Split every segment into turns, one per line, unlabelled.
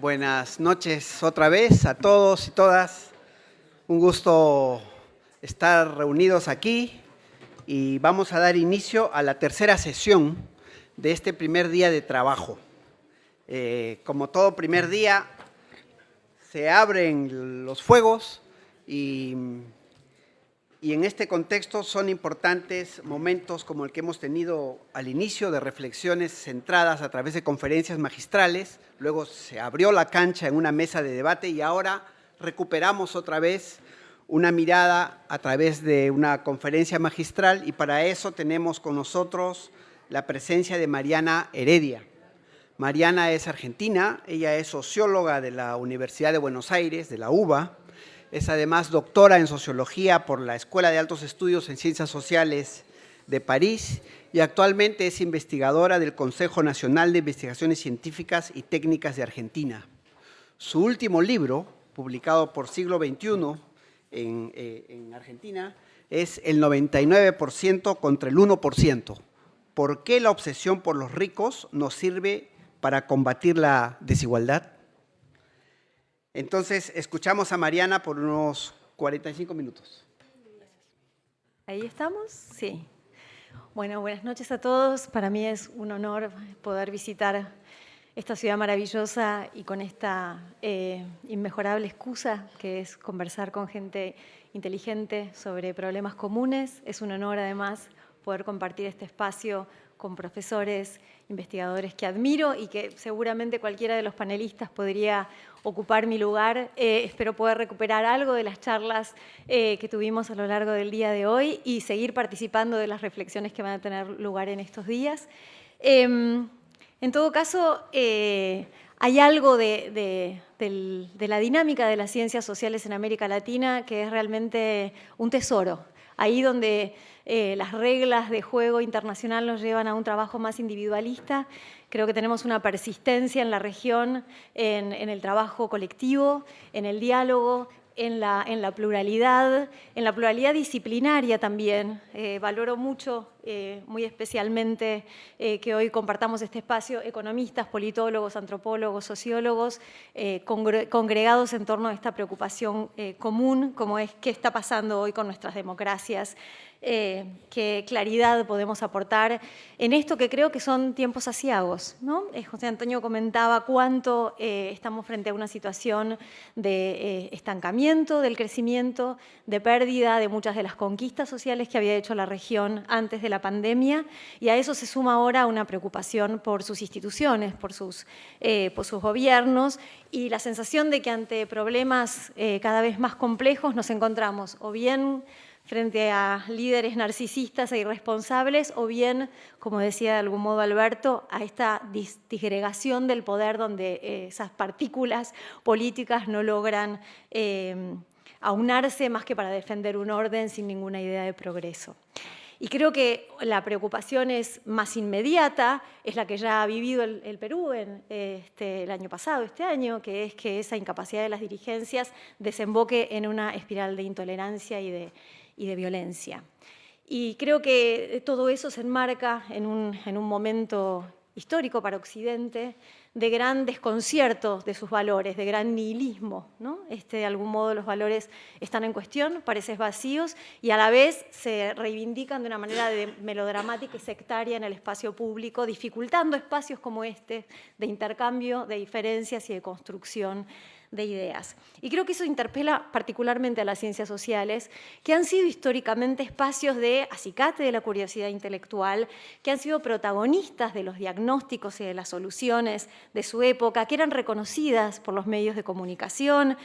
Buenas noches otra vez a todos y todas. Un gusto estar reunidos aquí y vamos a dar inicio a la tercera sesión de este primer día de trabajo. Como todo primer día, se abren los fuegos y en este contexto son importantes momentos como el que hemos tenido al inicio, de reflexiones centradas a través de conferencias magistrales. Luego se abrió la cancha en una mesa de debate y ahora recuperamos otra vez una mirada a través de una conferencia magistral, y para eso tenemos con nosotros la presencia de Mariana Heredia. Mariana es argentina, ella es socióloga de la Universidad de Buenos Aires, de la UBA. Es además doctora en Sociología por la Escuela de Altos Estudios en Ciencias Sociales de París y actualmente es investigadora del Consejo Nacional de Investigaciones Científicas y Técnicas de Argentina. Su último libro, publicado por Siglo XXI en Argentina, es El 99% contra el 1%. ¿Por qué la obsesión por los ricos nos sirve para combatir la desigualdad? Entonces, escuchamos a Mariana por unos 45 minutos.
¿Ahí estamos? Sí. Bueno, buenas noches a todos. Para mí es un honor poder visitar esta ciudad maravillosa y con esta inmejorable excusa que es conversar con gente inteligente sobre problemas comunes. Es un honor, además, poder compartir este espacio con profesores, investigadores que admiro y que seguramente cualquiera de los panelistas podría ocupar mi lugar. Espero poder recuperar algo de las charlas que tuvimos a lo largo del día de hoy y seguir participando de las reflexiones que van a tener lugar en estos días. En todo caso, hay algo de la dinámica de las ciencias sociales en América Latina que es realmente un tesoro. Ahí donde las reglas de juego internacional nos llevan a un trabajo más individualista. Creo que tenemos una persistencia en la región, en el trabajo colectivo, en el diálogo, en la pluralidad disciplinaria también. Valoro mucho, muy especialmente, que hoy compartamos este espacio, economistas, politólogos, antropólogos, sociólogos, congregados en torno a esta preocupación común, como es qué está pasando hoy con nuestras democracias. Qué claridad podemos aportar en esto que creo que son tiempos aciagos, ¿no? José Antonio comentaba cuánto estamos frente a una situación de estancamiento del crecimiento, de pérdida de muchas de las conquistas sociales que había hecho la región antes de la pandemia, y a eso se suma ahora una preocupación por sus instituciones, por sus gobiernos, y la sensación de que ante problemas cada vez más complejos nos encontramos o bien frente a líderes narcisistas e irresponsables, o bien, como decía de algún modo Alberto, a esta disgregación del poder donde esas partículas políticas no logran aunarse más que para defender un orden sin ninguna idea de progreso. Y creo que la preocupación es más inmediata, es la que ya ha vivido el Perú el año pasado, este año, que es que esa incapacidad de las dirigencias desemboque en una espiral de intolerancia y de violencia. Y creo que todo eso se enmarca en un momento histórico para Occidente de gran desconcierto de sus valores, de gran nihilismo, ¿no? De algún modo los valores están en cuestión, parecen vacíos, y a la vez se reivindican de una manera melodramática y sectaria en el espacio público, dificultando espacios como este de intercambio, de diferencias y de construcción de ideas. Y creo que eso interpela particularmente a las ciencias sociales, que han sido históricamente espacios de acicate de la curiosidad intelectual, que han sido protagonistas de los diagnósticos y de las soluciones de su época, que eran reconocidas por los medios de comunicación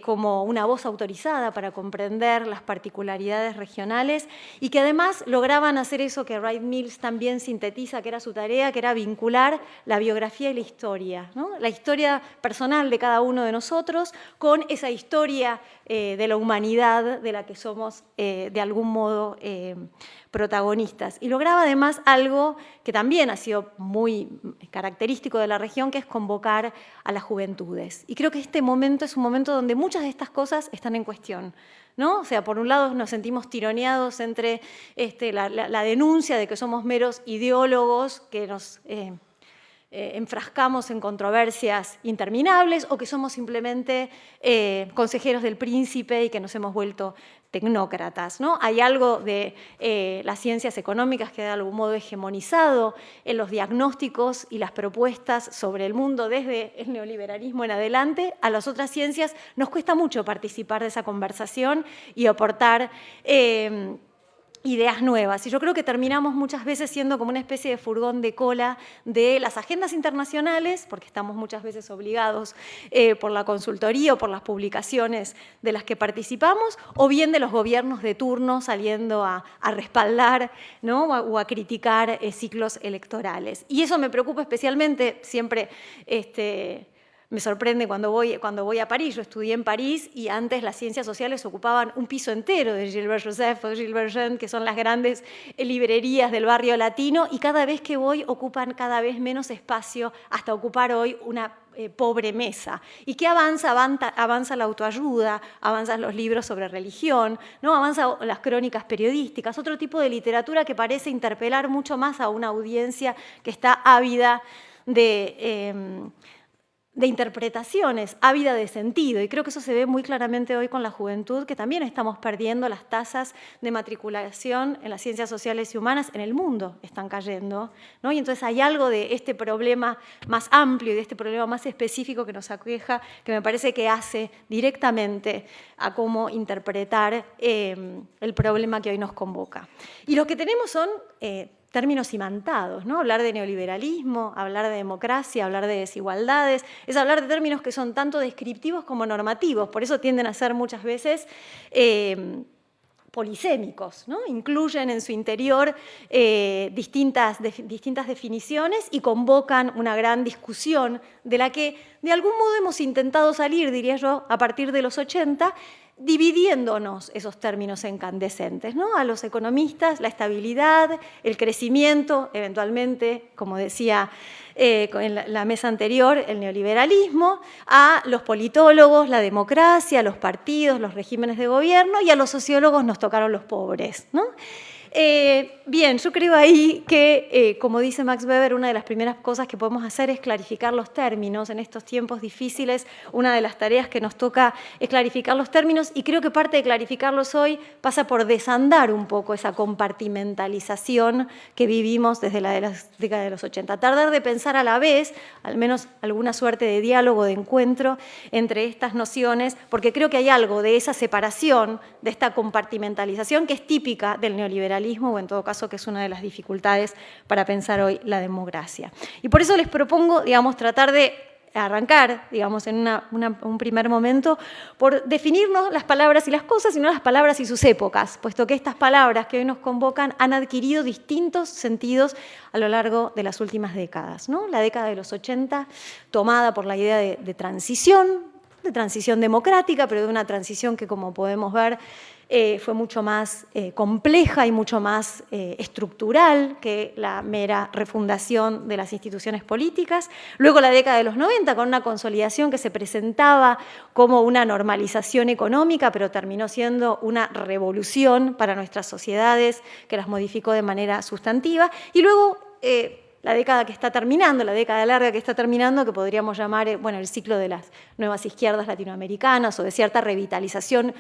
como una voz autorizada para comprender las particularidades regionales, y que además lograban hacer eso que Wright Mills también sintetiza, que era su tarea, que era vincular la biografía y la historia, ¿no? La historia personal de cada uno de nosotros con esa historia de la humanidad de la que somos de algún modo protagonistas. Y lograba además algo que también ha sido muy característico de la región, que es convocar a las juventudes. Y creo que este momento es un momento donde muchas de estas cosas están en cuestión, ¿no? O sea, por un lado nos sentimos tironeados entre la denuncia de que somos meros ideólogos que nos enfrascamos en controversias interminables o que somos simplemente consejeros del príncipe y que nos hemos vuelto tecnócratas, ¿no? Hay algo de las ciencias económicas que de algún modo hegemonizado en los diagnósticos y las propuestas sobre el mundo desde el neoliberalismo en adelante. A las otras ciencias nos cuesta mucho participar de esa conversación y aportar ideas nuevas. Y yo creo que terminamos muchas veces siendo como una especie de furgón de cola de las agendas internacionales, porque estamos muchas veces obligados por la consultoría o por las publicaciones de las que participamos, o bien de los gobiernos de turno saliendo a respaldar, ¿no? o a criticar ciclos electorales. Y eso me preocupa especialmente, siempre me sorprende cuando voy a París. Yo estudié en París y antes las ciencias sociales ocupaban un piso entero de Gilbert Joseph o Gilbert Jeune, que son las grandes librerías del barrio latino, y cada vez que voy ocupan cada vez menos espacio hasta ocupar hoy una pobre mesa. ¿Y qué avanza? Avanza la autoayuda, avanzan los libros sobre religión, ¿no? Avanzan las crónicas periodísticas, otro tipo de literatura que parece interpelar mucho más a una audiencia que está ávida de interpretaciones, ávida de sentido. Y creo que eso se ve muy claramente hoy con la juventud, que también estamos perdiendo las tasas de matriculación en las ciencias sociales y humanas en el mundo, están cayendo, ¿no? Y entonces hay algo de este problema más amplio y de este problema más específico que nos aqueja, que me parece que hace directamente a cómo interpretar el problema que hoy nos convoca. Y lo que tenemos son términos imantados, ¿no? Hablar de neoliberalismo, hablar de democracia, hablar de desigualdades, es hablar de términos que son tanto descriptivos como normativos, por eso tienden a ser muchas veces polisémicos, ¿no? Incluyen en su interior distintas definiciones y convocan una gran discusión de la que de algún modo hemos intentado salir, diría yo, a partir de los 80, dividiéndonos esos términos incandescentes, ¿no? A los economistas, la estabilidad, el crecimiento, eventualmente, como decía en la mesa anterior, el neoliberalismo, a los politólogos, la democracia, los partidos, los regímenes de gobierno, y a los sociólogos nos tocaron los pobres, ¿no? Bien, yo creo ahí que, como dice Max Weber, una de las primeras cosas que podemos hacer es clarificar los términos. En estos tiempos difíciles, una de las tareas que nos toca es clarificar los términos, y creo que parte de clarificarlos hoy pasa por desandar un poco esa compartimentalización que vivimos desde la década de los 80. Tardar de pensar a la vez, al menos alguna suerte de diálogo, de encuentro entre estas nociones, porque creo que hay algo de esa separación, de esta compartimentalización que es típica del neoliberalismo, o en todo caso que es una de las dificultades para pensar hoy la democracia. Y por eso les propongo, digamos, tratar de arrancar, digamos, en un primer momento, por definirnos las palabras y las cosas, y no las palabras y sus épocas, puesto que estas palabras que hoy nos convocan han adquirido distintos sentidos a lo largo de las últimas décadas, ¿no? La década de los 80, tomada por la idea de transición democrática, pero de una transición que, como podemos ver, fue mucho más compleja y mucho más estructural que la mera refundación de las instituciones políticas. Luego la década de los 90, con una consolidación que se presentaba como una normalización económica, pero terminó siendo una revolución para nuestras sociedades que las modificó de manera sustantiva. Y luego la década que está terminando, la década larga que está terminando, que podríamos llamar bueno, el ciclo de las nuevas izquierdas latinoamericanas o de cierta revitalización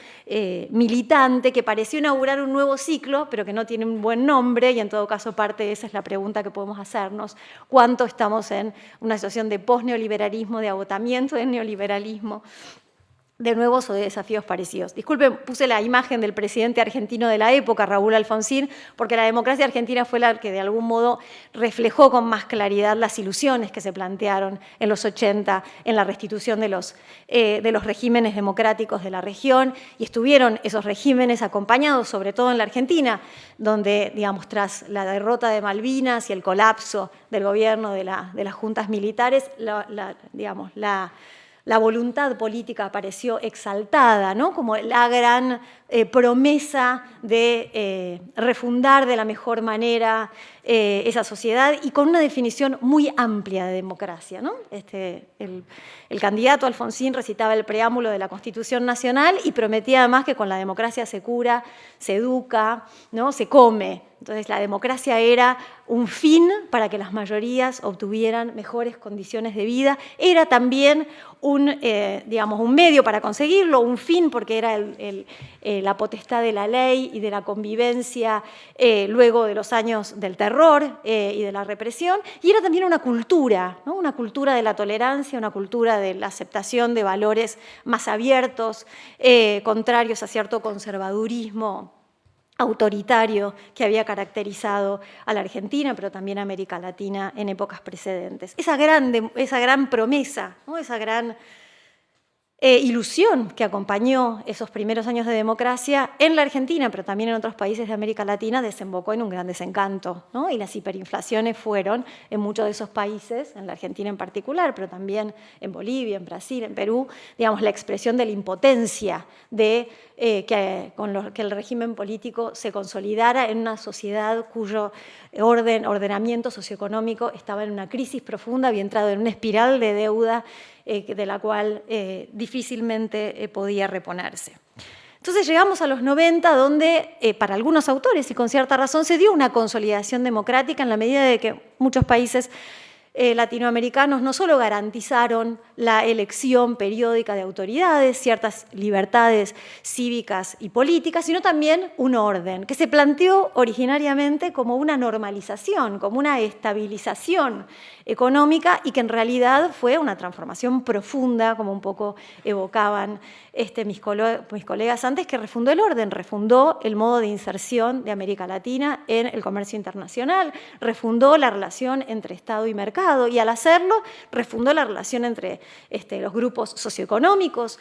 militante que pareció inaugurar un nuevo ciclo, pero que no tiene un buen nombre, y en todo caso parte de esa es la pregunta que podemos hacernos: ¿cuánto estamos en una situación de post-neoliberalismo, de agotamiento del neoliberalismo, de nuevos o de desafíos parecidos? Disculpen, puse la imagen del presidente argentino de la época, Raúl Alfonsín, porque la democracia argentina fue la que de algún modo reflejó con más claridad las ilusiones que se plantearon en los 80 en la restitución de los regímenes democráticos de la región, y estuvieron esos regímenes acompañados, sobre todo en la Argentina, donde, digamos, tras la derrota de Malvinas y el colapso del gobierno de las juntas militares, la voluntad política apareció exaltada, ¿no? Como la gran promesa de refundar de la mejor manera esa sociedad, y con una definición muy amplia de democracia, ¿no? El candidato Alfonsín recitaba el preámbulo de la Constitución Nacional y prometía además que con la democracia se cura, se educa, ¿no? Se come, Entonces la democracia era un fin para que las mayorías obtuvieran mejores condiciones de vida, era también digamos, un medio para conseguirlo, un fin porque era la potestad de la ley y de la convivencia luego de los años del terror y de la represión, y era también una cultura, ¿no? Una cultura de la tolerancia, una cultura de la aceptación de valores más abiertos, contrarios a cierto conservadurismo autoritario que había caracterizado a la Argentina, pero también a América Latina en épocas precedentes. Esa gran promesa, ¿no? Esa gran ilusión que acompañó esos primeros años de democracia en la Argentina, pero también en otros países de América Latina, desembocó en un gran desencanto, ¿no? Y las hiperinflaciones fueron en muchos de esos países, en la Argentina en particular, pero también en Bolivia, en Brasil, en Perú, digamos, la expresión de la impotencia de que el régimen político se consolidara en una sociedad cuyo ordenamiento socioeconómico estaba en una crisis profunda, había entrado en una espiral de deuda de la cual difícilmente podía reponerse. Entonces llegamos a los 90, donde para algunos autores, y con cierta razón, se dio una consolidación democrática en la medida de que muchos países latinoamericanos no solo garantizaron la elección periódica de autoridades, ciertas libertades cívicas y políticas, sino también un orden que se planteó originariamente como una normalización, como una estabilización económica y que en realidad fue una transformación profunda, como un poco evocaban mis colegas antes, que refundó el orden, refundó el modo de inserción de América Latina en el comercio internacional, refundó la relación entre Estado y mercado y al hacerlo refundó la relación entre los grupos socioeconómicos,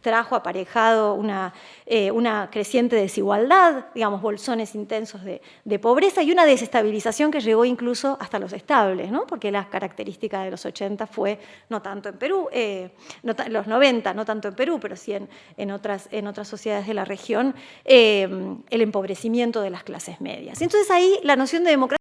trajo aparejado una creciente desigualdad, digamos, bolsones intensos de pobreza y una desestabilización que llegó incluso hasta los estables, ¿no? Porque la característica de los 80 fue, no tanto en Perú, los 90, no tanto en Perú, pero sí en otras sociedades de la región, el empobrecimiento de las clases medias. Entonces ahí la noción de democracia,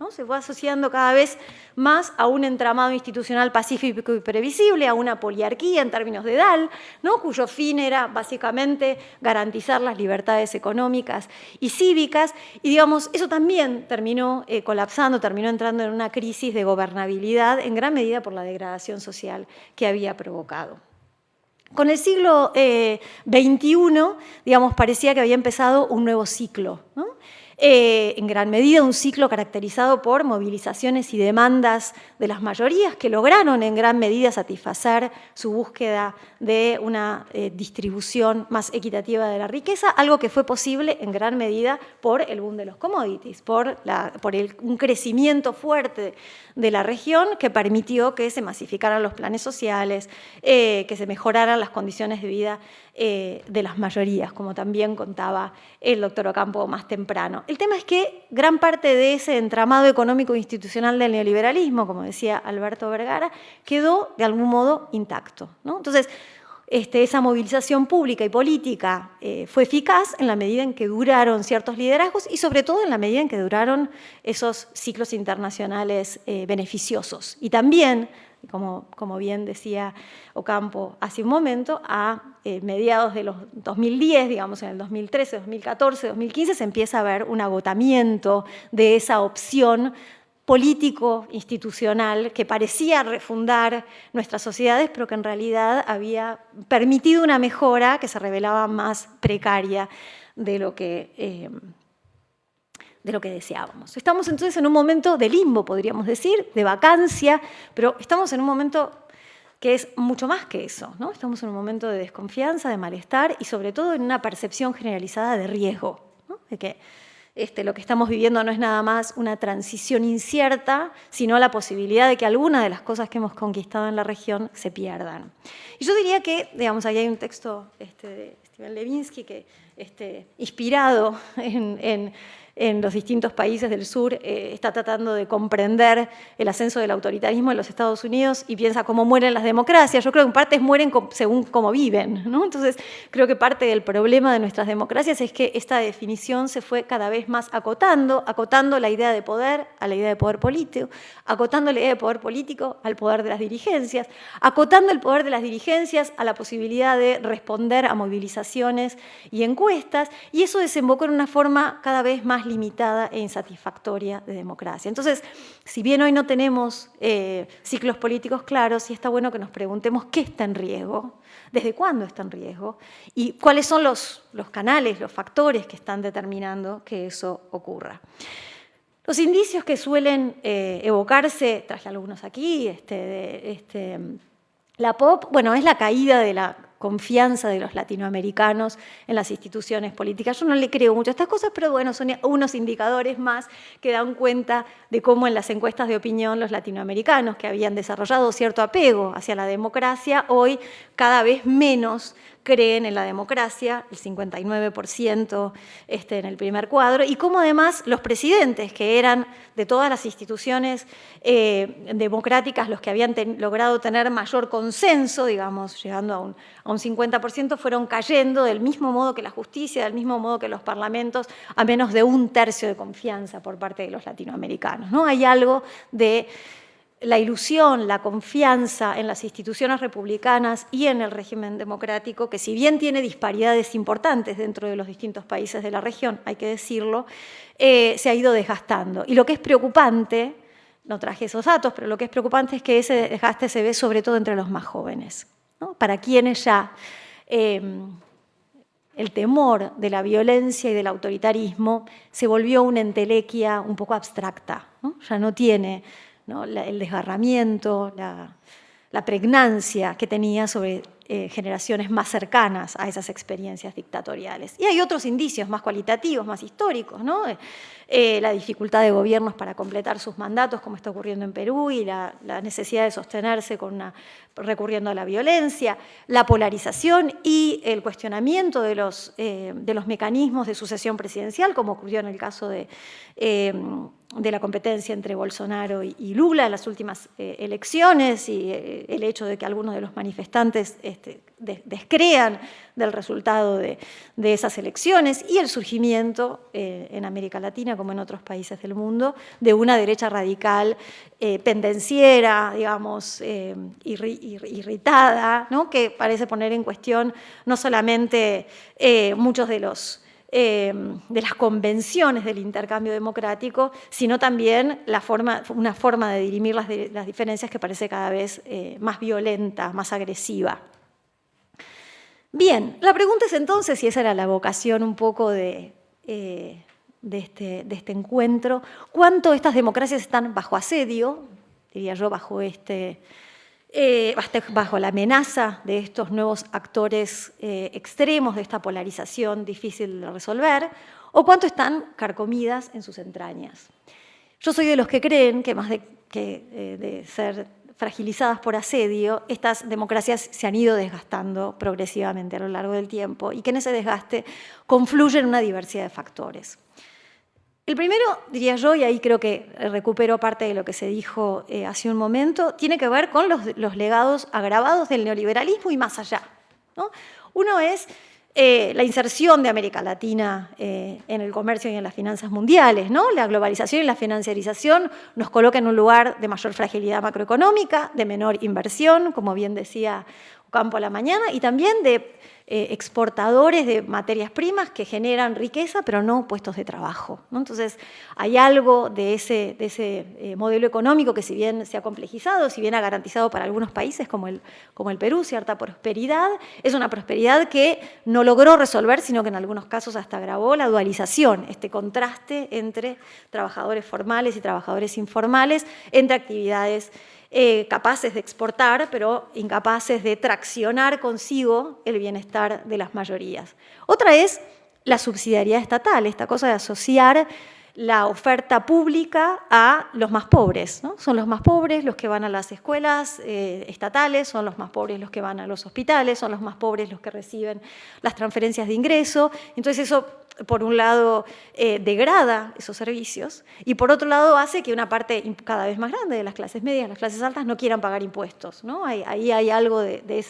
¿no? Se fue asociando cada vez más a un entramado institucional pacífico y previsible, a una poliarquía en términos de edad, ¿no? Cuyo fin era básicamente garantizar las libertades económicas y cívicas, y digamos, eso también terminó colapsando, terminó entrando en una crisis de gobernabilidad, en gran medida por la degradación social que había provocado. Con el siglo XXI, digamos, parecía que había empezado un nuevo ciclo, ¿no? En gran medida un ciclo caracterizado por movilizaciones y demandas de las mayorías que lograron en gran medida satisfacer su búsqueda de una distribución más equitativa de la riqueza, algo que fue posible en gran medida por el boom de los commodities, por un crecimiento fuerte de la región que permitió que se masificaran los planes sociales, que se mejoraran las condiciones de vida de las mayorías, como también contaba el doctor Ocampo más temprano. El tema es que gran parte de ese entramado económico e institucional del neoliberalismo, como decía Alberto Vergara, quedó de algún modo intacto, ¿no? Entonces, esa movilización pública y política fue eficaz en la medida en que duraron ciertos liderazgos y sobre todo en la medida en que duraron esos ciclos internacionales beneficiosos. Y también, como bien decía Ocampo hace un momento, a mediados de los 2010, digamos en el 2013, 2014, 2015, se empieza a ver un agotamiento de esa opción político-institucional que parecía refundar nuestras sociedades, pero que en realidad había permitido una mejora que se revelaba más precaria de lo que deseábamos. Estamos entonces en un momento de limbo, podríamos decir, de vacancia, pero estamos en un momento que es mucho más que eso, ¿no? Estamos en un momento de desconfianza, de malestar y sobre todo en una percepción generalizada de riesgo, ¿no? De que lo que estamos viviendo no es nada más una transición incierta, sino la posibilidad de que algunas de las cosas que hemos conquistado en la región se pierdan. Y yo diría que, digamos, ahí hay un texto de Steven Levinsky que, inspirado en los distintos países del sur, está tratando de comprender el ascenso del autoritarismo en los Estados Unidos y piensa cómo mueren las democracias. Yo creo que en parte mueren según cómo viven, ¿no? Entonces, creo que parte del problema de nuestras democracias es que esta definición se fue cada vez más acotando la idea de poder a la idea de poder político, acotando la idea de poder político al poder de las dirigencias, acotando el poder de las dirigencias a la posibilidad de responder a movilizaciones organizaciones y encuestas, y eso desembocó en una forma cada vez más limitada e insatisfactoria de democracia. Entonces, si bien hoy no tenemos ciclos políticos claros, sí está bueno que nos preguntemos qué está en riesgo, desde cuándo está en riesgo y cuáles son los canales, los factores que están determinando que eso ocurra. Los indicios que suelen evocarse, traje algunos aquí, la POP, bueno, es la caída de la confianza de los latinoamericanos en las instituciones políticas. Yo no le creo mucho a estas cosas, pero bueno, son unos indicadores más que dan cuenta de cómo en las encuestas de opinión los latinoamericanos, que habían desarrollado cierto apego hacia la democracia, hoy cada vez menos creen en la democracia, el 59% en el primer cuadro, y cómo además los presidentes, que eran de todas las instituciones democráticas los que habían logrado tener mayor consenso, digamos, llegando a un 50%, fueron cayendo del mismo modo que la justicia, del mismo modo que los parlamentos, a menos de un tercio de confianza por parte de los latinoamericanos, ¿no? Hay algo de la ilusión, la confianza en las instituciones republicanas y en el régimen democrático, que si bien tiene disparidades importantes dentro de los distintos países de la región, hay que decirlo, se ha ido desgastando. Y lo que es preocupante, no traje esos datos, pero lo que es preocupante es que ese desgaste se ve sobre todo entre los más jóvenes, ¿no? Para quienes ya el temor de la violencia y del autoritarismo se volvió una entelequia un poco abstracta, ¿no? Ya no tiene, ¿no?, el desgarramiento, la pregnancia que tenía sobre generaciones más cercanas a esas experiencias dictatoriales. Y hay otros indicios más cualitativos, más históricos, ¿no? La dificultad de gobiernos para completar sus mandatos, como está ocurriendo en Perú, y la necesidad de sostenerse recurriendo a la violencia, la polarización y el cuestionamiento de los mecanismos de sucesión presidencial, como ocurrió en el caso de la competencia entre Bolsonaro y Lula en las últimas elecciones, y el hecho de que algunos de los manifestantes descrean del resultado de esas elecciones, y el surgimiento en América Latina, como en otros países del mundo, de una derecha radical pendenciera, digamos, irritada, ¿no?, que parece poner en cuestión no solamente muchos de las convenciones del intercambio democrático, sino también una forma de dirimir las diferencias que parece cada vez más violenta, más agresiva. Bien, la pregunta es entonces, si esa era la vocación un poco de este encuentro, ¿cuánto estas democracias están bajo asedio, diría yo, bajo la amenaza de estos nuevos actores extremos, de esta polarización difícil de resolver, o cuánto están carcomidas en sus entrañas? Yo soy de los que creen que más de ser fragilizadas por asedio, estas democracias se han ido desgastando progresivamente a lo largo del tiempo, y que en ese desgaste confluyen una diversidad de factores. El primero, diría yo, y ahí creo que recupero parte de lo que se dijo hace un momento, tiene que ver con los legados agravados del neoliberalismo y más allá, ¿no? Uno es la inserción de América Latina en el comercio y en las finanzas mundiales, ¿no? La globalización y la financiarización nos coloca en un lugar de mayor fragilidad macroeconómica, de menor inversión, como bien decía Ocampo a la mañana, y también de exportadores de materias primas que generan riqueza, pero no puestos de trabajo, ¿no? Entonces, hay algo de ese modelo económico que, si bien se ha complejizado, si bien ha garantizado para algunos países como el Perú cierta prosperidad, es una prosperidad que no logró resolver, sino que en algunos casos hasta agravó la dualización, este contraste entre trabajadores formales y trabajadores informales, entre actividades capaces de exportar, pero incapaces de traccionar consigo el bienestar de las mayorías. Otra es la subsidiariedad estatal, esta cosa de asociar la oferta pública a los más pobres, ¿no? Son los más pobres los que van a las escuelas estatales, son los más pobres los que van a los hospitales, son los más pobres los que reciben las transferencias de ingreso. Entonces eso, por un lado, degrada esos servicios, y por otro lado hace que una parte cada vez más grande de las clases medias, las clases altas, no quieran pagar impuestos, ¿no? Ahí hay algo de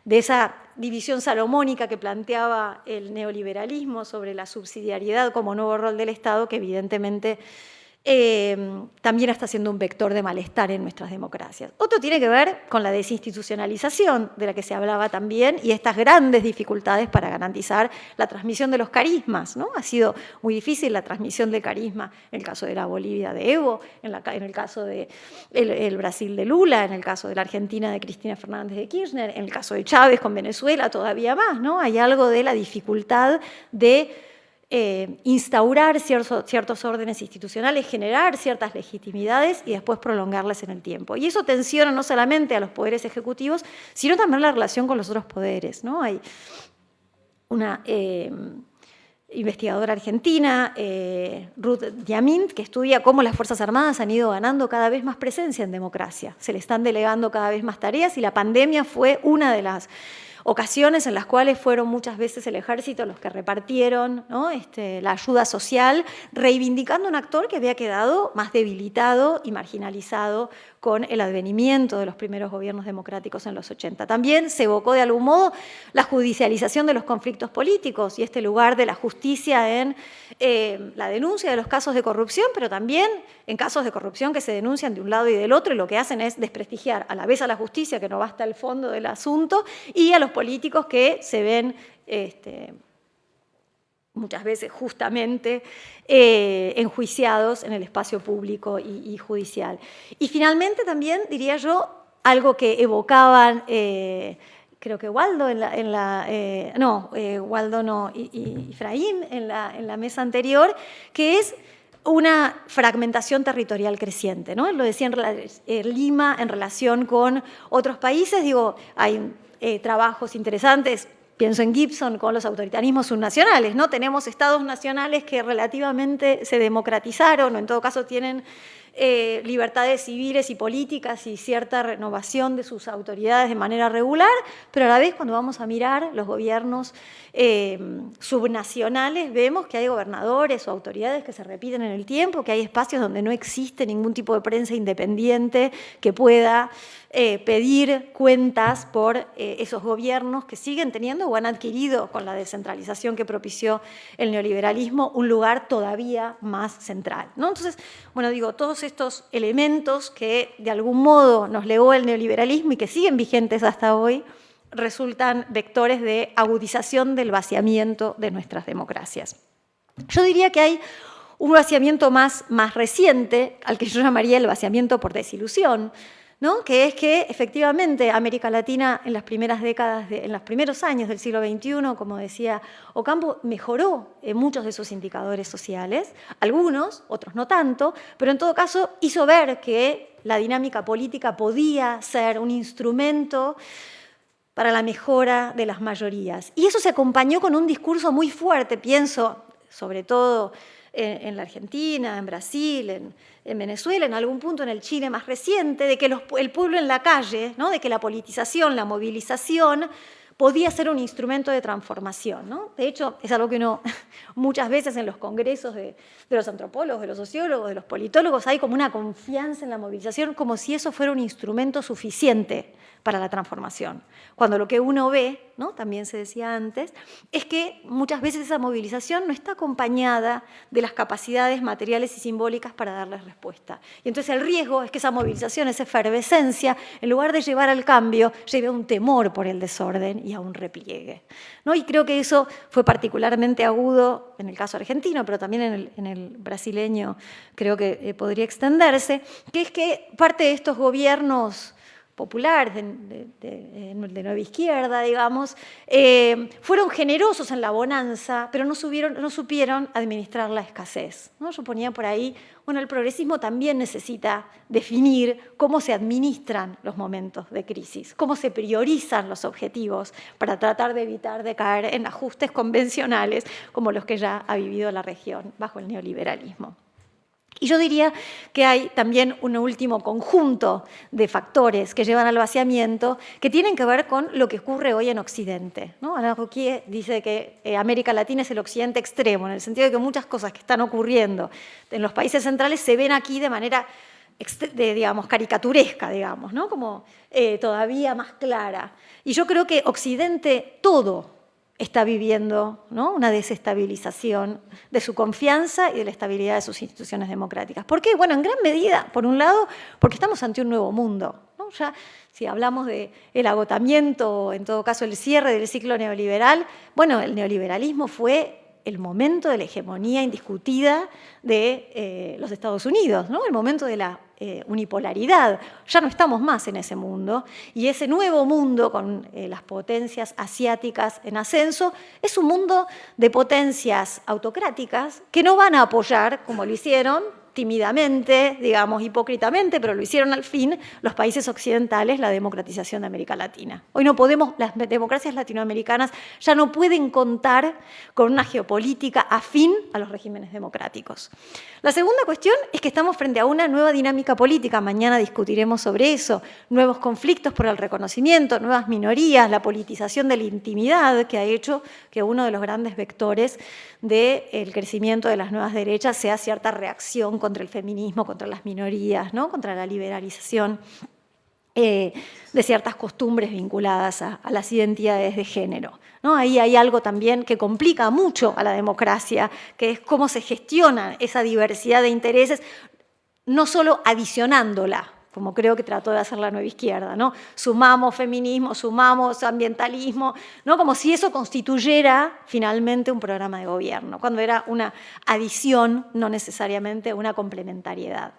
esa división salomónica que planteaba el neoliberalismo sobre la subsidiariedad como nuevo rol del Estado, que evidentemente también está siendo un vector de malestar en nuestras democracias. Otro tiene que ver con la desinstitucionalización, de la que se hablaba también, y estas grandes dificultades para garantizar la transmisión de los carismas, ¿no? Ha sido muy difícil la transmisión del carisma en el caso de la Bolivia de Evo, en el caso del el Brasil de Lula, en el caso de la Argentina de Cristina Fernández de Kirchner, en el caso de Chávez con Venezuela todavía más, ¿no? Hay algo de la dificultad de instaurar ciertos órdenes institucionales, generar ciertas legitimidades y después prolongarlas en el tiempo. Y eso tensiona no solamente a los poderes ejecutivos, sino también la relación con los otros poderes, ¿no? Hay una investigadora argentina, Ruth Diamint, que estudia cómo las Fuerzas Armadas han ido ganando cada vez más presencia en democracia. Se le están delegando cada vez más tareas y la pandemia fue una de las ocasiones en las cuales fueron muchas veces el ejército los que repartieron, ¿no? La ayuda social, reivindicando un actor que había quedado más debilitado y marginalizado con el advenimiento de los primeros gobiernos democráticos en los 80. También se evocó de algún modo la judicialización de los conflictos políticos y este lugar de la justicia en la denuncia de los casos de corrupción, pero también en casos de corrupción que se denuncian de un lado y del otro, y lo que hacen es desprestigiar a la vez a la justicia, que no va hasta el fondo del asunto, y a los políticos que se ven muchas veces justamente enjuiciados en el espacio público y judicial. Y finalmente también, diría yo, algo que evocaban, creo que Waldo, Waldo no, y Efraín en la mesa anterior, que es una fragmentación territorial creciente, ¿no? Lo decía en Lima en relación con otros países, digo, hay trabajos interesantes. Pienso en Gibson con los autoritarismos subnacionales, ¿no? Tenemos estados nacionales que relativamente se democratizaron o en todo caso tienen libertades civiles y políticas y cierta renovación de sus autoridades de manera regular, pero a la vez cuando vamos a mirar los gobiernos subnacionales vemos que hay gobernadores o autoridades que se repiten en el tiempo, que hay espacios donde no existe ningún tipo de prensa independiente que pueda pedir cuentas por esos gobiernos que siguen teniendo o han adquirido con la descentralización que propició el neoliberalismo un lugar todavía más central, ¿no? Entonces, bueno, digo, todos estos elementos que de algún modo nos legó el neoliberalismo y que siguen vigentes hasta hoy resultan vectores de agudización del vaciamiento de nuestras democracias. Yo diría que hay un vaciamiento más reciente, al que yo llamaría el vaciamiento por desilusión, ¿no? Que es que efectivamente América Latina en las primeras décadas, en los primeros años del siglo XXI, como decía Ocampo, mejoró en muchos de sus indicadores sociales, algunos, otros no tanto, pero en todo caso hizo ver que la dinámica política podía ser un instrumento para la mejora de las mayorías. Y eso se acompañó con un discurso muy fuerte, pienso sobre todo en la Argentina, en Brasil, en Venezuela, en algún punto en el Chile más reciente, de que el pueblo en la calle, ¿no? De que la politización, la movilización podía ser un instrumento de transformación, ¿no? De hecho, es algo que uno muchas veces en los congresos de los antropólogos, de los sociólogos, de los politólogos, hay como una confianza en la movilización, como si eso fuera un instrumento suficiente para la transformación. Cuando lo que uno ve, ¿no? También se decía antes, es que muchas veces esa movilización no está acompañada de las capacidades materiales y simbólicas para darles respuesta. Y entonces el riesgo es que esa movilización, esa efervescencia, en lugar de llevar al cambio, lleve a un temor por el desorden y a un repliegue, ¿no? Y creo que eso fue particularmente agudo en el caso argentino, pero también en el brasileño creo que podría extenderse, que es que parte de estos gobiernos populares, de nueva izquierda, digamos, fueron generosos en la bonanza, pero no supieron administrar la escasez, ¿no? Yo ponía por ahí, bueno, el progresismo también necesita definir cómo se administran los momentos de crisis, cómo se priorizan los objetivos para tratar de evitar de caer en ajustes convencionales como los que ya ha vivido la región bajo el neoliberalismo. Y yo diría que hay también un último conjunto de factores que llevan al vaciamiento que tienen que ver con lo que ocurre hoy en Occidente, ¿no? Alain Rouquier dice que América Latina es el Occidente extremo, en el sentido de que muchas cosas que están ocurriendo en los países centrales se ven aquí de manera, digamos, caricaturesca, digamos, ¿no? Como todavía más clara. Y yo creo que Occidente todo está viviendo, ¿no?, una desestabilización de su confianza y de la estabilidad de sus instituciones democráticas. ¿Por qué? Bueno, en gran medida, por un lado, porque estamos ante un nuevo mundo, ¿no? Ya, si hablamos del agotamiento, en todo caso el cierre del ciclo neoliberal, bueno, el neoliberalismo fue el momento de la hegemonía indiscutida de los Estados Unidos, ¿no?, el momento de la unipolaridad. Ya no estamos más en ese mundo, y ese nuevo mundo con las potencias asiáticas en ascenso es un mundo de potencias autocráticas que no van a apoyar, como lo hicieron tímidamente, digamos, hipócritamente, pero lo hicieron al fin los países occidentales, la democratización de América Latina. Hoy no podemos, las democracias latinoamericanas ya no pueden contar con una geopolítica afín a los regímenes democráticos. La segunda cuestión es que estamos frente a una nueva dinámica política, mañana discutiremos sobre eso, nuevos conflictos por el reconocimiento, nuevas minorías, la politización de la intimidad que ha hecho que uno de los grandes vectores del crecimiento de las nuevas derechas sea cierta reacción contra el feminismo, contra las minorías, ¿no?, contra la liberalización de ciertas costumbres vinculadas a las identidades de género, ¿no? Ahí hay algo también que complica mucho a la democracia, que es cómo se gestiona esa diversidad de intereses, no solo adicionándola, como creo que trató de hacer la nueva izquierda, ¿no? Sumamos feminismo, sumamos ambientalismo, ¿no?, como si eso constituyera finalmente un programa de gobierno, cuando era una adición, no necesariamente una complementariedad.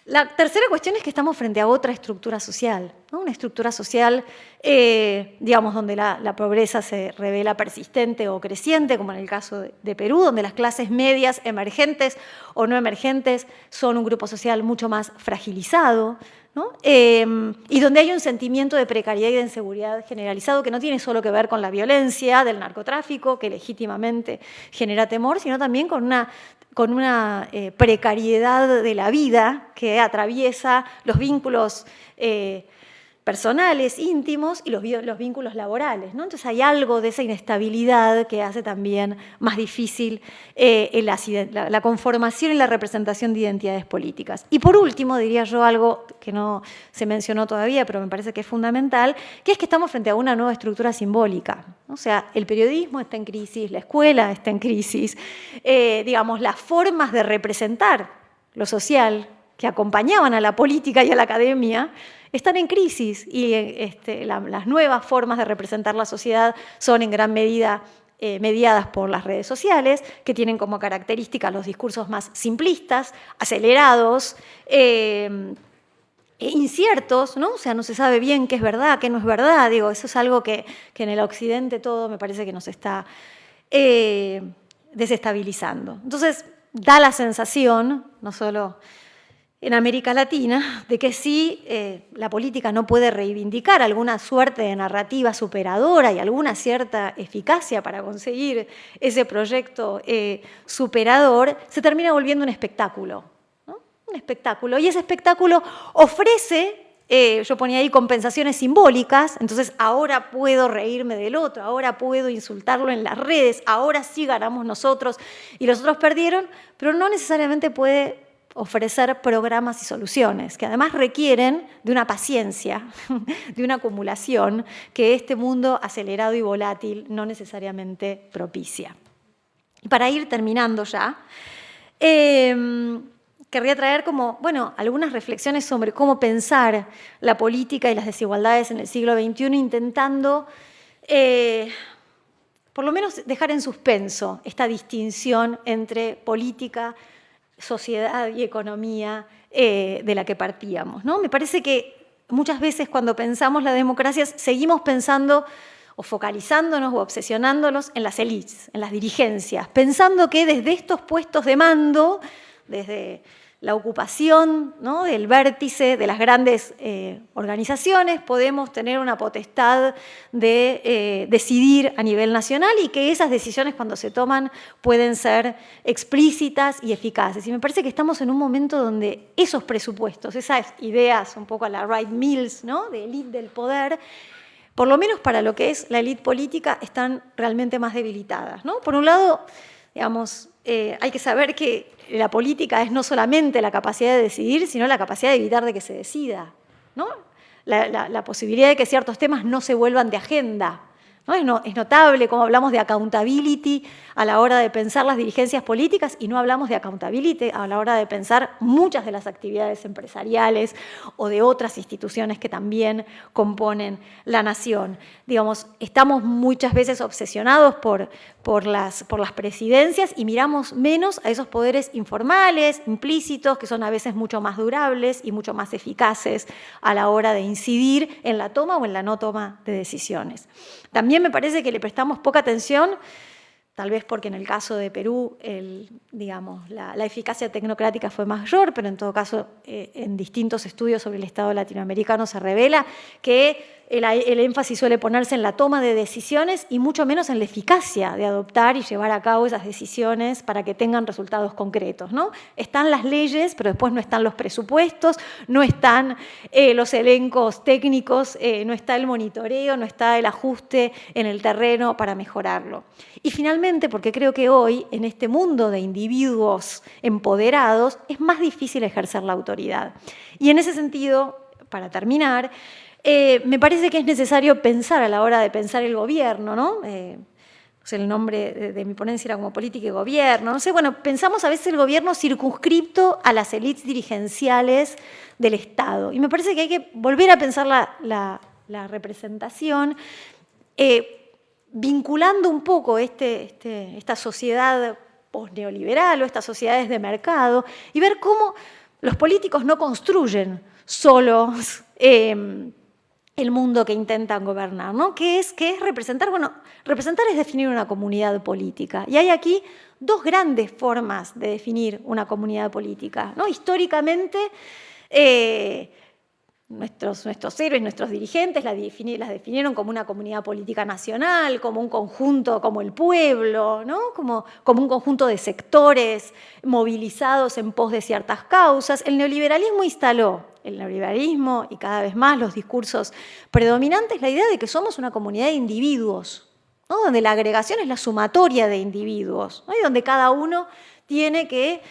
La tercera cuestión es que estamos frente a otra estructura social, ¿no?, una estructura social, digamos, donde la pobreza se revela persistente o creciente, como en el caso de Perú, donde las clases medias, emergentes o no emergentes, son un grupo social mucho más fragilizado, ¿no?, y donde hay un sentimiento de precariedad y de inseguridad generalizado que no tiene solo que ver con la violencia del narcotráfico, que legítimamente genera temor, sino también con una precariedad de la vida que atraviesa los vínculos personales, íntimos, y los vínculos laborales, ¿no? Entonces hay algo de esa inestabilidad que hace también más difícil la conformación y la representación de identidades políticas. Y por último, diría yo algo que no se mencionó todavía, pero me parece que es fundamental, que es que estamos frente a una nueva estructura simbólica. O sea, el periodismo está en crisis, la escuela está en crisis, digamos, las formas de representar lo social que acompañaban a la política y a la academia están en crisis, y las nuevas formas de representar la sociedad son en gran medida mediadas por las redes sociales, que tienen como característica los discursos más simplistas, acelerados, inciertos, ¿no? O sea, no se sabe bien qué es verdad, qué no es verdad. Digo, eso es algo que en el occidente todo me parece que nos está desestabilizando. Entonces, da la sensación, no solo en América Latina, de que sí, la política no puede reivindicar alguna suerte de narrativa superadora y alguna cierta eficacia para conseguir ese proyecto superador, se termina volviendo un espectáculo, ¿no? Un espectáculo. Y ese espectáculo ofrece, yo ponía ahí compensaciones simbólicas, entonces ahora puedo reírme del otro, ahora puedo insultarlo en las redes, ahora sí ganamos nosotros y los otros perdieron, pero no necesariamente puede ofrecer programas y soluciones, que además requieren de una paciencia, de una acumulación que este mundo acelerado y volátil no necesariamente propicia. Y para ir terminando ya, querría traer algunas reflexiones sobre cómo pensar la política y las desigualdades en el siglo XXI, intentando por lo menos dejar en suspenso esta distinción entre política, sociedad y economía de la que partíamos, ¿no? Me parece que muchas veces cuando pensamos la democracia seguimos pensando o focalizándonos o obsesionándonos en las élites, en las dirigencias, pensando que desde estos puestos de mando, desde la ocupación, ¿no?, del vértice de las grandes organizaciones, podemos tener una potestad de decidir a nivel nacional y que esas decisiones cuando se toman pueden ser explícitas y eficaces. Y me parece que estamos en un momento donde esos presupuestos, esas ideas un poco a la Wright Mills, ¿no?, de élite del poder, por lo menos para lo que es la élite política, están realmente más debilitadas, ¿no? Por un lado, digamos, hay que saber que la política es no solamente la capacidad de decidir, sino la capacidad de evitar de que se decida, ¿no? La posibilidad de que ciertos temas no se vuelvan de agenda, ¿no? Es notable cómo hablamos de accountability a la hora de pensar las dirigencias políticas y no hablamos de accountability a la hora de pensar muchas de las actividades empresariales o de otras instituciones que también componen la nación. Digamos, estamos muchas veces obsesionados por las presidencias y miramos menos a esos poderes informales, implícitos, que son a veces mucho más durables y mucho más eficaces a la hora de incidir en la toma o en la no toma de decisiones. También me parece que le prestamos poca atención, tal vez porque en el caso de Perú la eficacia tecnocrática fue mayor, pero en todo caso en distintos estudios sobre el Estado latinoamericano se revela que el énfasis suele ponerse en la toma de decisiones y mucho menos en la eficacia de adoptar y llevar a cabo esas decisiones para que tengan resultados concretos, ¿no? Están las leyes, pero después no están los presupuestos, no están los elencos técnicos, no está el monitoreo, no está el ajuste en el terreno para mejorarlo. Y finalmente, porque creo que hoy, en este mundo de individuos empoderados, es más difícil ejercer la autoridad. Y en ese sentido, para terminar, me parece que es necesario pensar a la hora de pensar el gobierno, ¿no? El nombre de mi ponencia era como política y gobierno. No sé, bueno, pensamos a veces el gobierno circunscripto a las élites dirigenciales del Estado. Y me parece que hay que volver a pensar la representación, vinculando un poco esta sociedad posneoliberal o estas sociedades de mercado y ver cómo los políticos no construyen solos el mundo que intentan gobernar, ¿no? ¿Qué es representar? Bueno, representar es definir una comunidad política. Y hay aquí dos grandes formas de definir una comunidad política, ¿no? Históricamente, nuestros héroes, nuestros dirigentes las definieron como una comunidad política nacional, como un conjunto, como el pueblo, ¿no? como un conjunto de sectores movilizados en pos de ciertas causas. El neoliberalismo y cada vez más los discursos predominantes, la idea de que somos una comunidad de individuos, ¿no? Donde la agregación es la sumatoria de individuos, ¿no? Y donde cada uno tiene que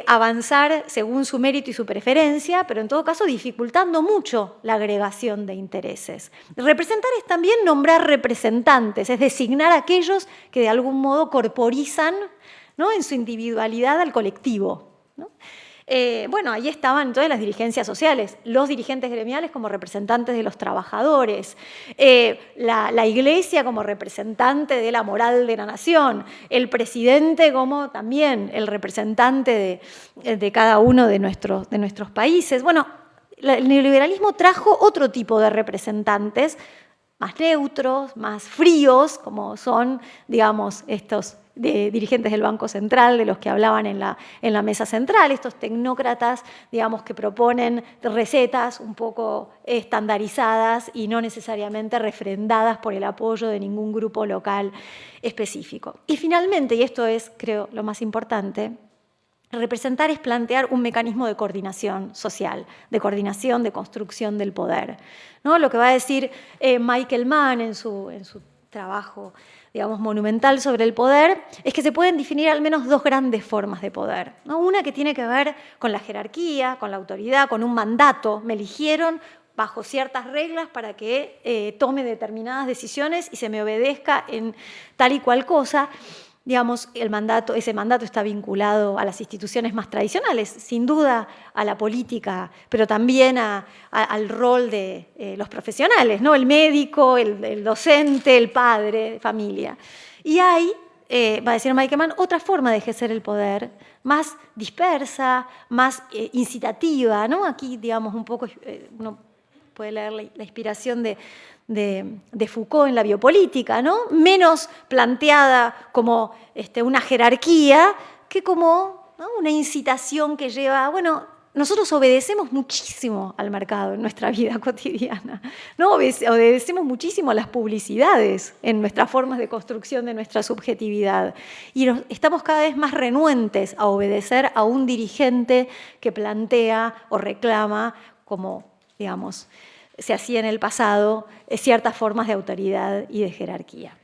avanzar según su mérito y su preferencia, pero en todo caso dificultando mucho la agregación de intereses. Representar es también nombrar representantes, es designar a aquellos que de algún modo corporizan, ¿no? En su individualidad al colectivo, ¿no? Bueno, ahí estaban todas las dirigencias sociales, los dirigentes gremiales como representantes de los trabajadores, la Iglesia como representante de la moral de la nación, el presidente como también el representante de cada uno de nuestros países. Bueno, el neoliberalismo trajo otro tipo de representantes, más neutros, más fríos, como son, digamos, estos dirigentes del Banco Central, de los que hablaban en la mesa central, estos tecnócratas, digamos, que proponen recetas un poco estandarizadas y no necesariamente refrendadas por el apoyo de ningún grupo local específico. Y finalmente, y esto es, creo, lo más importante, representar es plantear un mecanismo de coordinación social, de coordinación, de construcción del poder, ¿no? Lo que va a decir Michael Mann en su trabajo, digamos, monumental sobre el poder, es que se pueden definir al menos dos grandes formas de poder, ¿no? Una que tiene que ver con la jerarquía, con la autoridad, con un mandato. Me eligieron bajo ciertas reglas para que tome determinadas decisiones y se me obedezca en tal y cual cosa. Digamos, ese mandato está vinculado a las instituciones más tradicionales, sin duda a la política, pero también al rol de los profesionales, ¿no? El médico, el docente, el padre, familia. Y hay, va a decir Michael Mann, otra forma de ejercer el poder, más dispersa, más incitativa, ¿no? Aquí, digamos, un poco, uno puede leer la inspiración de Foucault en la biopolítica, ¿no? Menos planteada como una jerarquía que como, ¿no? Una incitación que lleva, bueno, nosotros obedecemos muchísimo al mercado en nuestra vida cotidiana, ¿no? Obedecemos muchísimo a las publicidades en nuestras formas de construcción de nuestra subjetividad y estamos cada vez más renuentes a obedecer a un dirigente que plantea o reclama como, digamos, se hacía en el pasado, ciertas formas de autoridad y de jerarquía.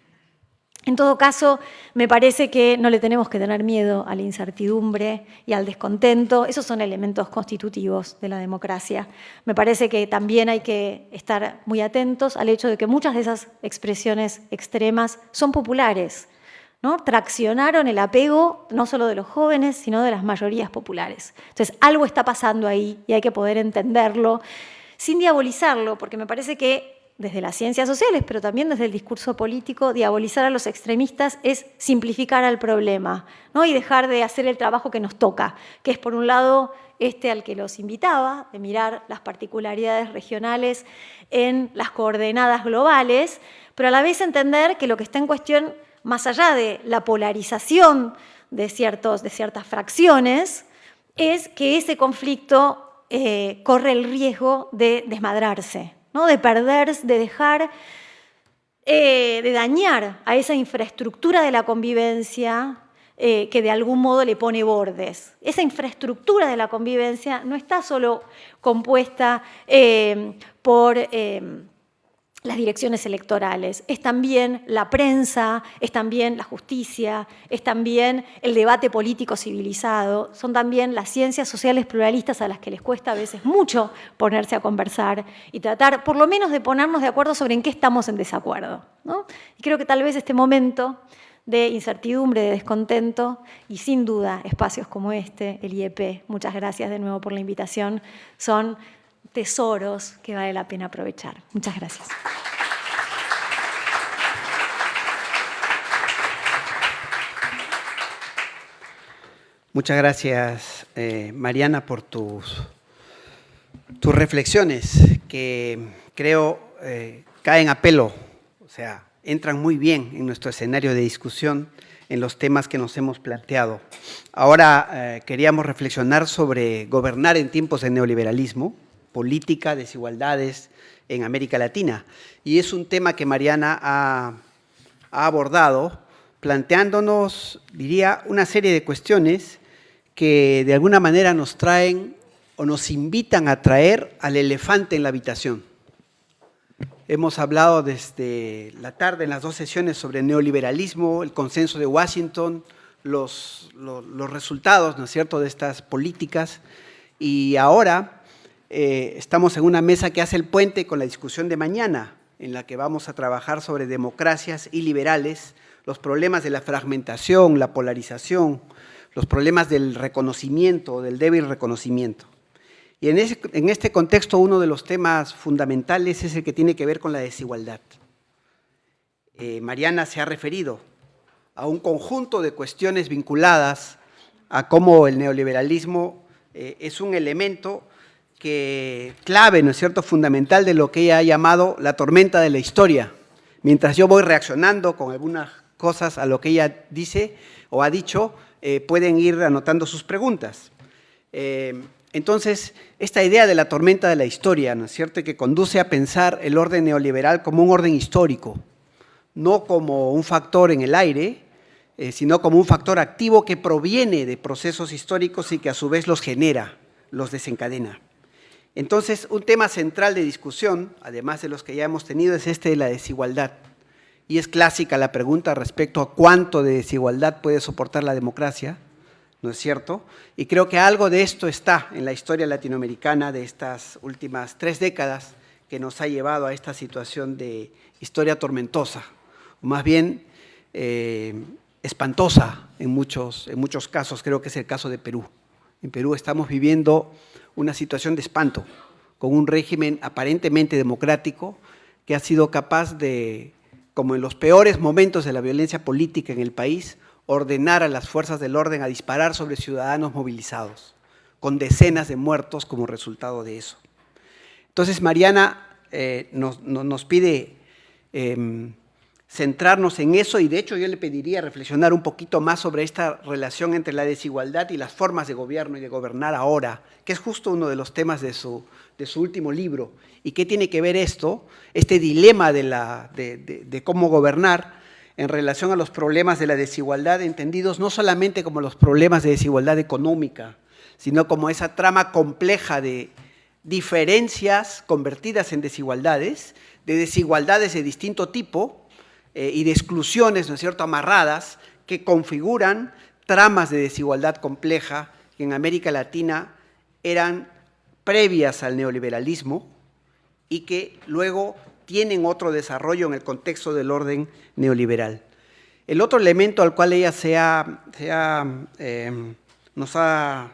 En todo caso, me parece que no le tenemos que tener miedo a la incertidumbre y al descontento. Esos son elementos constitutivos de la democracia. Me parece que también hay que estar muy atentos al hecho de que muchas de esas expresiones extremas son populares, ¿no? Traccionaron el apego no solo de los jóvenes, sino de las mayorías populares. Entonces, algo está pasando ahí y hay que poder entenderlo sin diabolizarlo, porque me parece que desde las ciencias sociales, pero también desde el discurso político, diabolizar a los extremistas es simplificar al problema, ¿no? Y dejar de hacer el trabajo que nos toca, que es, por un lado, al que los invitaba, de mirar las particularidades regionales en las coordenadas globales, pero a la vez entender que lo que está en cuestión, más allá de la polarización de ciertas fracciones, es que ese conflicto corre el riesgo de desmadrarse, ¿no? De perder, de dejar, de dañar a esa infraestructura de la convivencia que de algún modo le pone bordes. Esa infraestructura de la convivencia no está solo compuesta por las direcciones electorales, es también la prensa, es también la justicia, es también el debate político civilizado, son también las ciencias sociales pluralistas a las que les cuesta a veces mucho ponerse a conversar y tratar por lo menos de ponernos de acuerdo sobre en qué estamos en desacuerdo, ¿no? Y creo que tal vez este momento de incertidumbre, de descontento y sin duda espacios como este, el IEP, muchas gracias de nuevo por la invitación, son tesoros que vale la pena aprovechar. Muchas gracias.
Muchas gracias, Mariana, por tus reflexiones, que creo caen a pelo, o sea, entran muy bien en nuestro escenario de discusión en los temas que nos hemos planteado. Ahora queríamos reflexionar sobre gobernar en tiempos de neoliberalismo, política, desigualdades en América Latina. Y es un tema que Mariana ha abordado, planteándonos, diría, una serie de cuestiones que de alguna manera nos traen o nos invitan a traer al elefante en la habitación. Hemos hablado desde la tarde en las dos sesiones sobre neoliberalismo, el consenso de Washington, los resultados, ¿no es cierto?, de estas políticas, y ahora estamos en una mesa que hace el puente con la discusión de mañana, en la que vamos a trabajar sobre democracias iliberales, los problemas de la fragmentación, la polarización, los problemas del reconocimiento, del débil reconocimiento. Y en este contexto, uno de los temas fundamentales es el que tiene que ver con la desigualdad. Mariana se ha referido a un conjunto de cuestiones vinculadas a cómo el neoliberalismo es un elemento clave, ¿no es cierto?, fundamental de lo que ella ha llamado la tormenta de la historia. Mientras yo voy reaccionando con algunas cosas a lo que ella dice o ha dicho, pueden ir anotando sus preguntas. Entonces, esta idea de la tormenta de la historia, ¿no es cierto?, que conduce a pensar el orden neoliberal como un orden histórico, no como un factor en el aire, sino como un factor activo que proviene de procesos históricos y que a su vez los genera, los desencadena. Entonces, un tema central de discusión, además de los que ya hemos tenido, es este de la desigualdad. Y es clásica la pregunta respecto a cuánto de desigualdad puede soportar la democracia, ¿no es cierto? Y creo que algo de esto está en la historia latinoamericana de estas últimas 3 décadas que nos ha llevado a esta situación de historia tormentosa, o más bien espantosa en muchos casos. Creo que es el caso de Perú. En Perú estamos viviendo una situación de espanto, con un régimen aparentemente democrático que ha sido capaz de, como en los peores momentos de la violencia política en el país, ordenar a las fuerzas del orden a disparar sobre ciudadanos movilizados, con decenas de muertos como resultado de eso. Entonces, Mariana nos pide centrarnos en eso, y de hecho yo le pediría reflexionar un poquito más sobre esta relación entre la desigualdad y las formas de gobierno y de gobernar ahora, que es justo uno de los temas de su último libro. ¿Y qué tiene que ver este dilema de cómo gobernar en relación a los problemas de la desigualdad, entendidos no solamente como los problemas de desigualdad económica, sino como esa trama compleja de diferencias convertidas en desigualdades, de desigualdades de distinto tipo, y de exclusiones, ¿no es cierto?, amarradas, que configuran tramas de desigualdad compleja que en América Latina eran previas al neoliberalismo y que luego tienen otro desarrollo en el contexto del orden neoliberal. El otro elemento al cual ella nos ha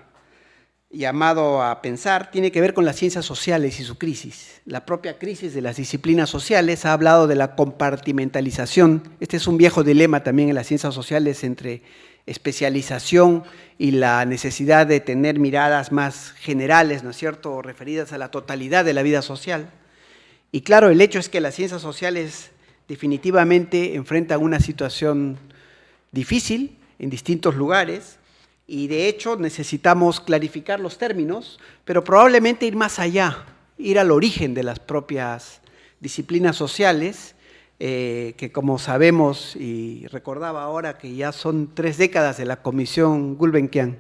llamado a pensar tiene que ver con las ciencias sociales y su crisis. La propia crisis de las disciplinas sociales ha hablado de la compartimentalización. Este es un viejo dilema también en las ciencias sociales entre especialización y la necesidad de tener miradas más generales, ¿no es cierto?, referidas a la totalidad de la vida social. Y claro, el hecho es que las ciencias sociales definitivamente enfrentan una situación difícil en distintos lugares y de hecho necesitamos clarificar los términos, pero probablemente ir más allá, ir al origen de las propias disciplinas sociales, que como sabemos, y recordaba ahora que ya son 3 décadas de la Comisión Gulbenkian,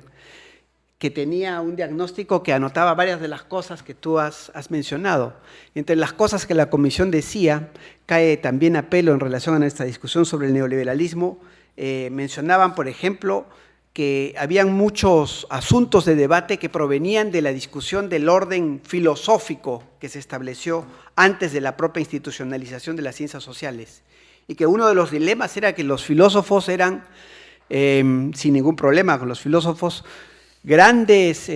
que tenía un diagnóstico que anotaba varias de las cosas que tú has mencionado. Entre las cosas que la Comisión decía, cae también a pelo en relación a nuestra discusión sobre el neoliberalismo, mencionaban, por ejemplo, que habían muchos asuntos de debate que provenían de la discusión del orden filosófico que se estableció antes de la propia institucionalización de las ciencias sociales, y que uno de los dilemas era que los filósofos eran, sin ningún problema con los filósofos, grandes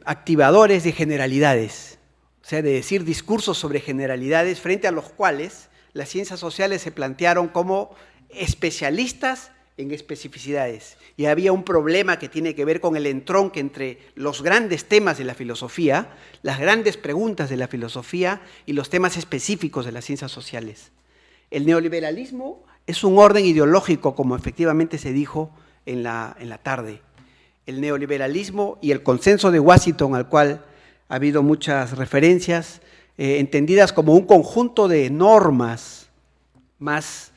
activadores de generalidades, o sea, de decir discursos sobre generalidades frente a los cuales las ciencias sociales se plantearon como especialistas en especificidades. Y había un problema que tiene que ver con el entronque entre los grandes temas de la filosofía, las grandes preguntas de la filosofía y los temas específicos de las ciencias sociales. El neoliberalismo es un orden ideológico, como efectivamente se dijo en la tarde. El neoliberalismo y el consenso de Washington, al cual ha habido muchas referencias, entendidas como un conjunto de normas, más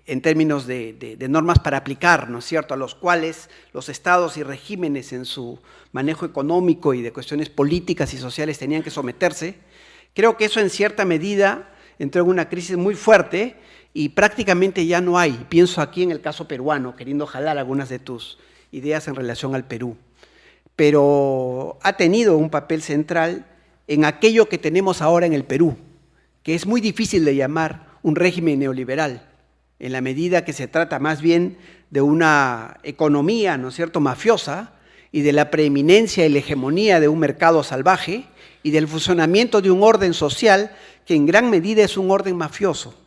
en términos de normas para aplicar, ¿no es cierto?, a los cuales los estados y regímenes en su manejo económico y de cuestiones políticas y sociales tenían que someterse. Creo que eso en cierta medida entró en una crisis muy fuerte y prácticamente ya no hay. Pienso aquí en el caso peruano, queriendo jalar algunas de tus ideas en relación al Perú, pero ha tenido un papel central en aquello que tenemos ahora en el Perú, que es muy difícil de llamar un régimen neoliberal, en la medida que se trata más bien de una economía, ¿no es cierto?, mafiosa, y de la preeminencia y la hegemonía de un mercado salvaje, y del funcionamiento de un orden social que en gran medida es un orden mafioso.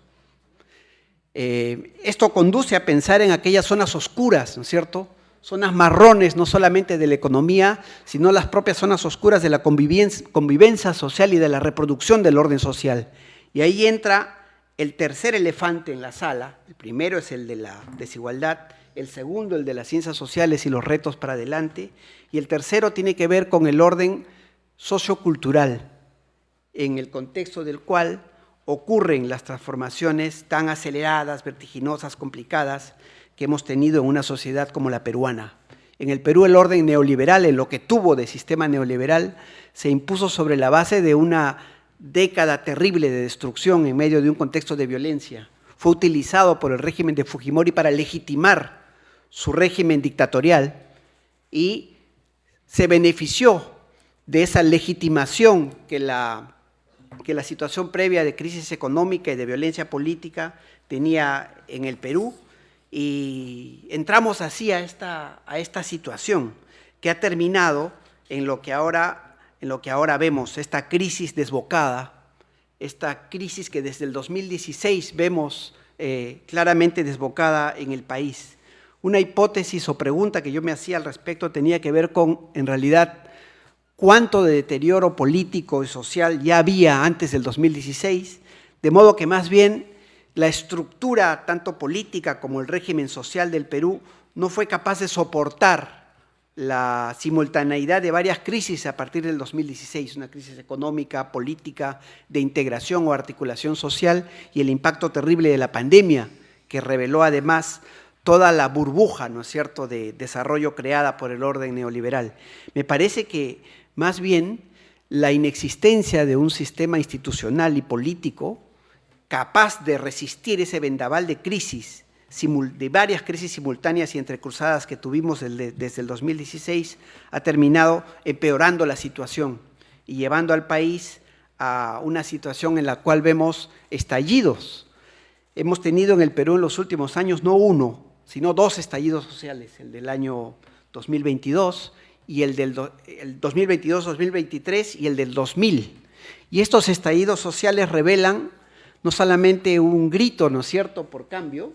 Esto conduce a pensar en aquellas zonas oscuras, ¿no es cierto?, zonas marrones, no solamente de la economía, sino las propias zonas oscuras de la convivencia social y de la reproducción del orden social. Y ahí entra el tercer elefante en la sala. El primero es el de la desigualdad, el segundo el de las ciencias sociales y los retos para adelante, y el tercero tiene que ver con el orden sociocultural, en el contexto del cual ocurren las transformaciones tan aceleradas, vertiginosas, complicadas, que hemos tenido en una sociedad como la peruana. En el Perú el orden neoliberal, en lo que tuvo de sistema neoliberal, se impuso sobre la base de una década terrible de destrucción en medio de un contexto de violencia. Fue utilizado por el régimen de Fujimori para legitimar su régimen dictatorial y se benefició de esa legitimación que la situación previa de crisis económica y de violencia política tenía en el Perú, y entramos así a esta situación que ha terminado en lo que ahora vemos, esta crisis desbocada, esta crisis que desde el 2016 vemos claramente desbocada en el país. Una hipótesis o pregunta que yo me hacía al respecto tenía que ver con, en realidad, cuánto de deterioro político y social ya había antes del 2016, de modo que más bien la estructura tanto política como el régimen social del Perú no fue capaz de soportar la simultaneidad de varias crisis a partir del 2016, una crisis económica, política, de integración o articulación social, y el impacto terrible de la pandemia, que reveló además toda la burbuja, ¿no es cierto?, de desarrollo creada por el orden neoliberal. Me parece que más bien la inexistencia de un sistema institucional y político capaz de resistir ese vendaval de crisis, de varias crisis simultáneas y entrecruzadas que tuvimos desde el 2016, ha terminado empeorando la situación y llevando al país a una situación en la cual vemos estallidos. Hemos tenido en el Perú en los últimos años no uno, sino dos estallidos sociales, el del año 2022 y el del 2022-2023 y el del 2000. Y estos estallidos sociales revelan no solamente un grito, ¿no es cierto?, por cambio,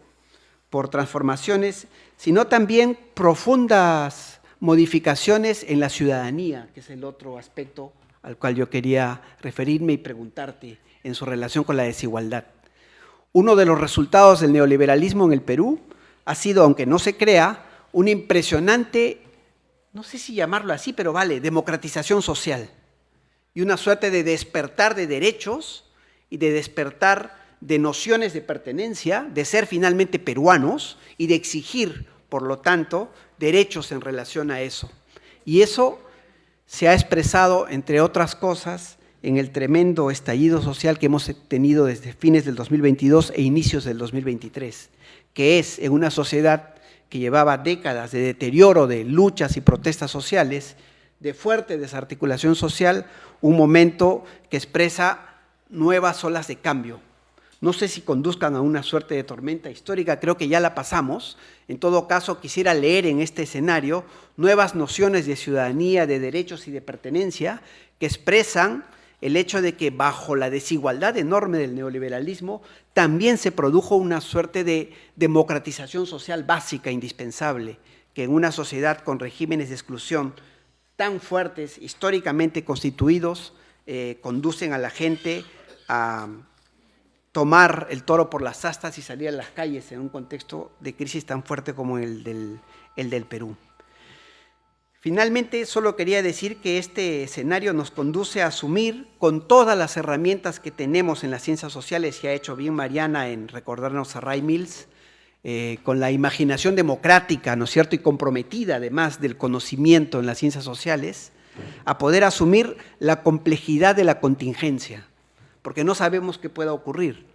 por transformaciones, sino también profundas modificaciones en la ciudadanía, que es el otro aspecto al cual yo quería referirme y preguntarte en su relación con la desigualdad. Uno de los resultados del neoliberalismo en el Perú ha sido, aunque no se crea, una impresionante, no sé si llamarlo así, pero vale, democratización social y una suerte de despertar de derechos y de despertar de nociones de pertenencia, de ser finalmente peruanos y de exigir, por lo tanto, derechos en relación a eso. Y eso se ha expresado, entre otras cosas, en el tremendo estallido social que hemos tenido desde fines del 2022 e inicios del 2023, que es en una sociedad que llevaba décadas de deterioro, de luchas y protestas sociales, de fuerte desarticulación social, un momento que expresa nuevas olas de cambio. No sé si conduzcan a una suerte de tormenta histórica, creo que ya la pasamos. En todo caso, quisiera leer en este escenario nuevas nociones de ciudadanía, de derechos y de pertenencia que expresan el hecho de que bajo la desigualdad enorme del neoliberalismo también se produjo una suerte de democratización social básica, indispensable, que en una sociedad con regímenes de exclusión tan fuertes, históricamente constituidos, conducen a la gente a tomar el toro por las astas y salir a las calles en un contexto de crisis tan fuerte como el del Perú. Finalmente, solo quería decir que este escenario nos conduce a asumir con todas las herramientas que tenemos en las ciencias sociales, y ha hecho bien Mariana en recordarnos a Ray Mills, con la imaginación democrática, ¿no es cierto?, y comprometida además del conocimiento en las ciencias sociales, a poder asumir la complejidad de la contingencia, porque no sabemos qué pueda ocurrir.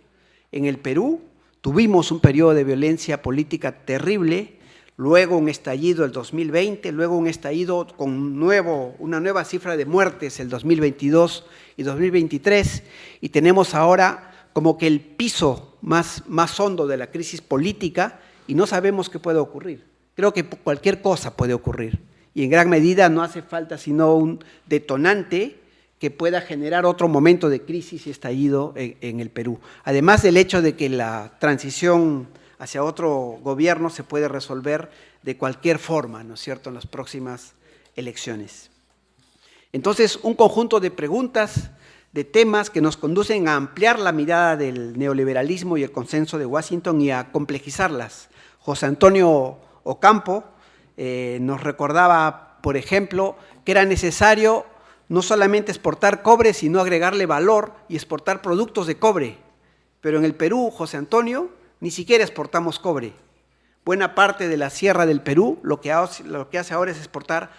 En el Perú tuvimos un periodo de violencia política terrible, luego un estallido el 2020, luego un estallido con una nueva cifra de muertes el 2022 y 2023, y tenemos ahora como que el piso más hondo de la crisis política y no sabemos qué puede ocurrir. Creo que cualquier cosa puede ocurrir y en gran medida no hace falta sino un detonante que pueda generar otro momento de crisis y estallido en el Perú. Además del hecho de que la transición hacia otro gobierno se puede resolver de cualquier forma, ¿no es cierto?, en las próximas elecciones. Entonces, un conjunto de preguntas, de temas que nos conducen a ampliar la mirada del neoliberalismo y el consenso de Washington y a complejizarlas. José Antonio Ocampo nos recordaba, por ejemplo, que era necesario no solamente exportar cobre, sino agregarle valor y exportar productos de cobre. Pero en el Perú, José Antonio, ni siquiera exportamos cobre. Buena parte de la sierra del Perú lo que hace ahora es exportar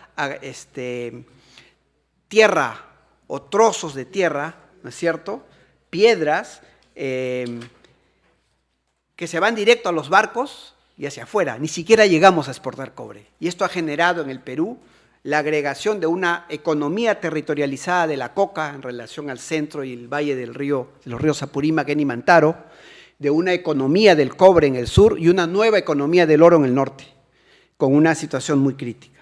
tierra o trozos de tierra, ¿no es cierto?, piedras que se van directo a los barcos y hacia afuera. Ni siquiera llegamos a exportar cobre. Y esto ha generado en el Perú la agregación de una economía territorializada de la coca en relación al centro y el valle de los ríos Apurímac y Mantaro, de una economía del cobre en el sur y una nueva economía del oro en el norte, con una situación muy crítica.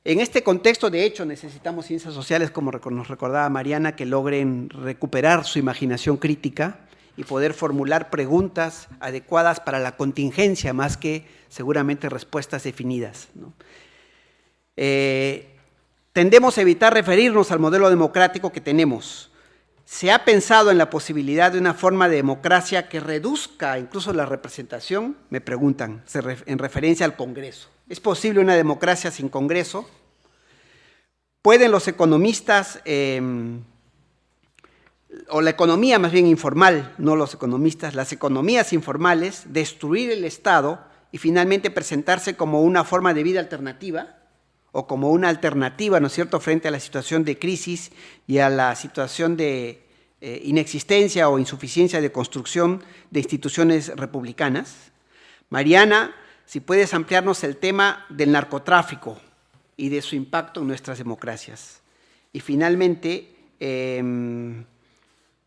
En este contexto, de hecho, necesitamos ciencias sociales, como nos recordaba Mariana, que logren recuperar su imaginación crítica y poder formular preguntas adecuadas para la contingencia, más que seguramente respuestas definidas, ¿no? Tendemos a evitar referirnos al modelo democrático que tenemos. ¿Se ha pensado en la posibilidad de una forma de democracia que reduzca incluso la representación? Me preguntan, en referencia al Congreso. ¿Es posible una democracia sin Congreso? ¿Pueden los economistas, o la economía más bien informal, no los economistas, las economías informales, destruir el Estado y finalmente presentarse como una forma de vida alternativa? O como una alternativa, ¿no es cierto?, frente a la situación de crisis y a la situación de inexistencia o insuficiencia de construcción de instituciones republicanas. Mariana, si puedes ampliarnos el tema del narcotráfico y de su impacto en nuestras democracias. Y finalmente,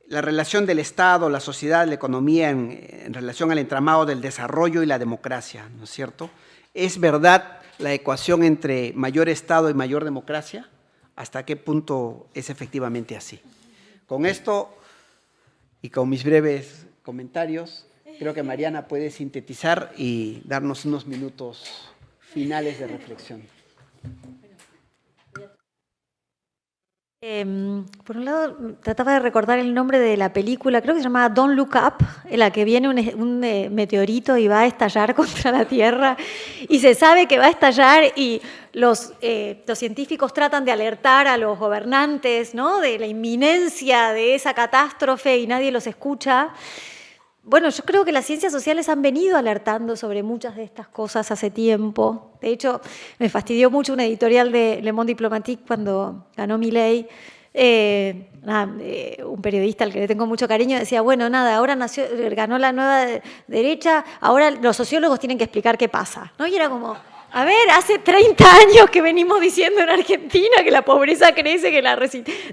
la relación del Estado, la sociedad, la economía en relación al entramado del desarrollo y la democracia, ¿no es cierto? ¿Es verdad la ecuación entre mayor Estado y mayor democracia? ¿Hasta qué punto es efectivamente así? Con esto y con mis breves comentarios, creo que Mariana puede sintetizar y darnos unos minutos finales de reflexión.
Por un lado, trataba de recordar el nombre de la película, creo que se llamaba Don't Look Up, en la que viene un meteorito y va a estallar contra la Tierra, y se sabe que va a estallar y los científicos tratan de alertar a los gobernantes, ¿no?, de la inminencia de esa catástrofe y nadie los escucha. Bueno, yo creo que las ciencias sociales han venido alertando sobre muchas de estas cosas hace tiempo. De hecho, me fastidió mucho una editorial de Le Monde Diplomatique cuando ganó Milei. Un periodista al que le tengo mucho cariño decía, bueno, nada, ahora ganó la nueva derecha, ahora los sociólogos tienen que explicar qué pasa, ¿no? Y era como, a ver, hace 30 años que venimos diciendo en Argentina que la pobreza crece, que la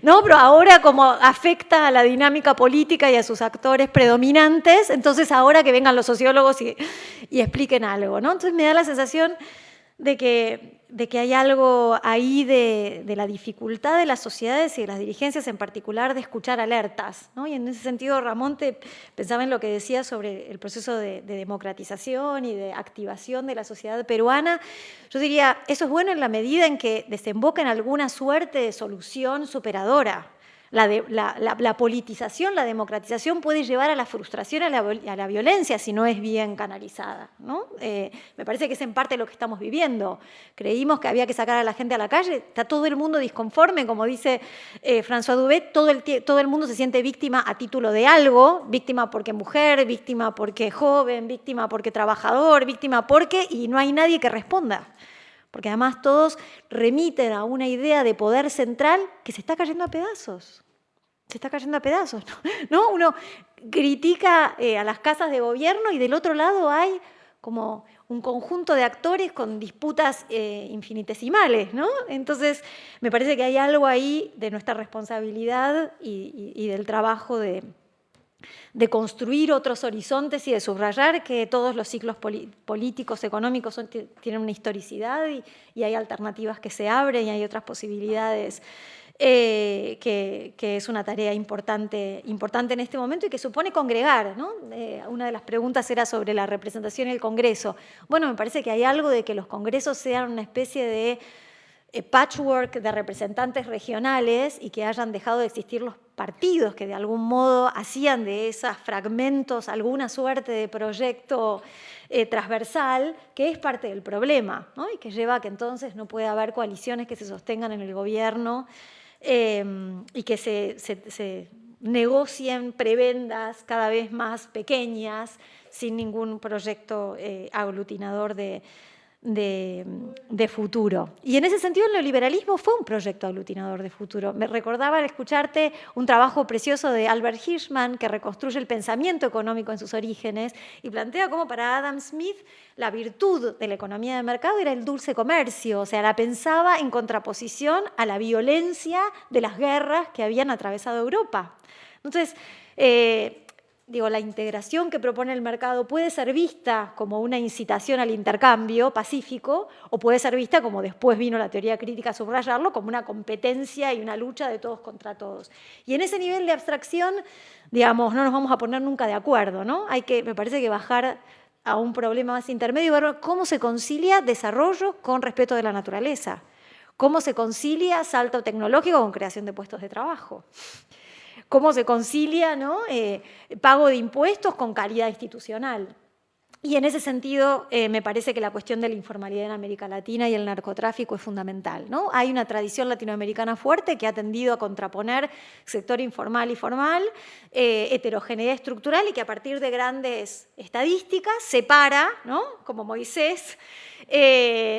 no, pero ahora como afecta a la dinámica política y a sus actores predominantes, entonces ahora que vengan los sociólogos y expliquen algo, ¿no? Entonces me da la sensación de que hay algo ahí de la dificultad de las sociedades y de las dirigencias en particular de escuchar alertas, ¿no? Y en ese sentido, Ramón, pensaba en lo que decía sobre el proceso de democratización y de activación de la sociedad peruana. Yo diría, eso es bueno en la medida en que desemboca en alguna suerte de solución superadora. La politización, la democratización puede llevar a la frustración, a la violencia si no es bien canalizada, ¿no? Me parece que es en parte lo que estamos viviendo. Creímos que había que sacar a la gente a la calle, está todo el mundo disconforme, como dice François Dubé, todo el mundo se siente víctima a título de algo, víctima porque mujer, víctima porque joven, víctima porque trabajador, víctima porque, y no hay nadie que responda. Porque además todos remiten a una idea de poder central que se está cayendo a pedazos. Se está cayendo a pedazos, ¿no? Uno critica a las casas de gobierno y del otro lado hay como un conjunto de actores con disputas infinitesimales, ¿no? Entonces, me parece que hay algo ahí de nuestra responsabilidad y del trabajo de construir otros horizontes y de subrayar que todos los ciclos políticos, económicos tienen una historicidad y hay alternativas que se abren y hay otras posibilidades que es una tarea importante en este momento y que supone congregar, ¿no? Una de las preguntas era sobre la representación en el Congreso. Bueno, me parece que hay algo de que los congresos sean una especie de patchwork de representantes regionales y que hayan dejado de existir los partidos que de algún modo hacían de esos fragmentos alguna suerte de proyecto transversal, que es parte del problema, ¿no? Y que lleva a que entonces no pueda haber coaliciones que se sostengan en el gobierno y que se negocien prebendas cada vez más pequeñas sin ningún proyecto aglutinador de futuro. Y en ese sentido el neoliberalismo fue un proyecto aglutinador de futuro. Me recordaba al escucharte un trabajo precioso de Albert Hirschman que reconstruye el pensamiento económico en sus orígenes y plantea cómo para Adam Smith la virtud de la economía de mercado era el dulce comercio, o sea, la pensaba en contraposición a la violencia de las guerras que habían atravesado Europa. Entonces, la integración que propone el mercado puede ser vista como una incitación al intercambio pacífico o puede ser vista, como después vino la teoría crítica a subrayarlo, como una competencia y una lucha de todos contra todos. Y en ese nivel de abstracción, no nos vamos a poner nunca de acuerdo, ¿no? Me parece que bajar a un problema más intermedio y ver cómo se concilia desarrollo con respeto de la naturaleza, cómo se concilia salto tecnológico con creación de puestos de trabajo. ¿Cómo se concilia, ¿no? Pago de impuestos con calidad institucional? Y en ese sentido, me parece que la cuestión de la informalidad en América Latina y el narcotráfico es fundamental, ¿no? Hay una tradición latinoamericana fuerte que ha tendido a contraponer sector informal y formal, heterogeneidad estructural, y que a partir de grandes estadísticas separa, ¿no? Como Moisés,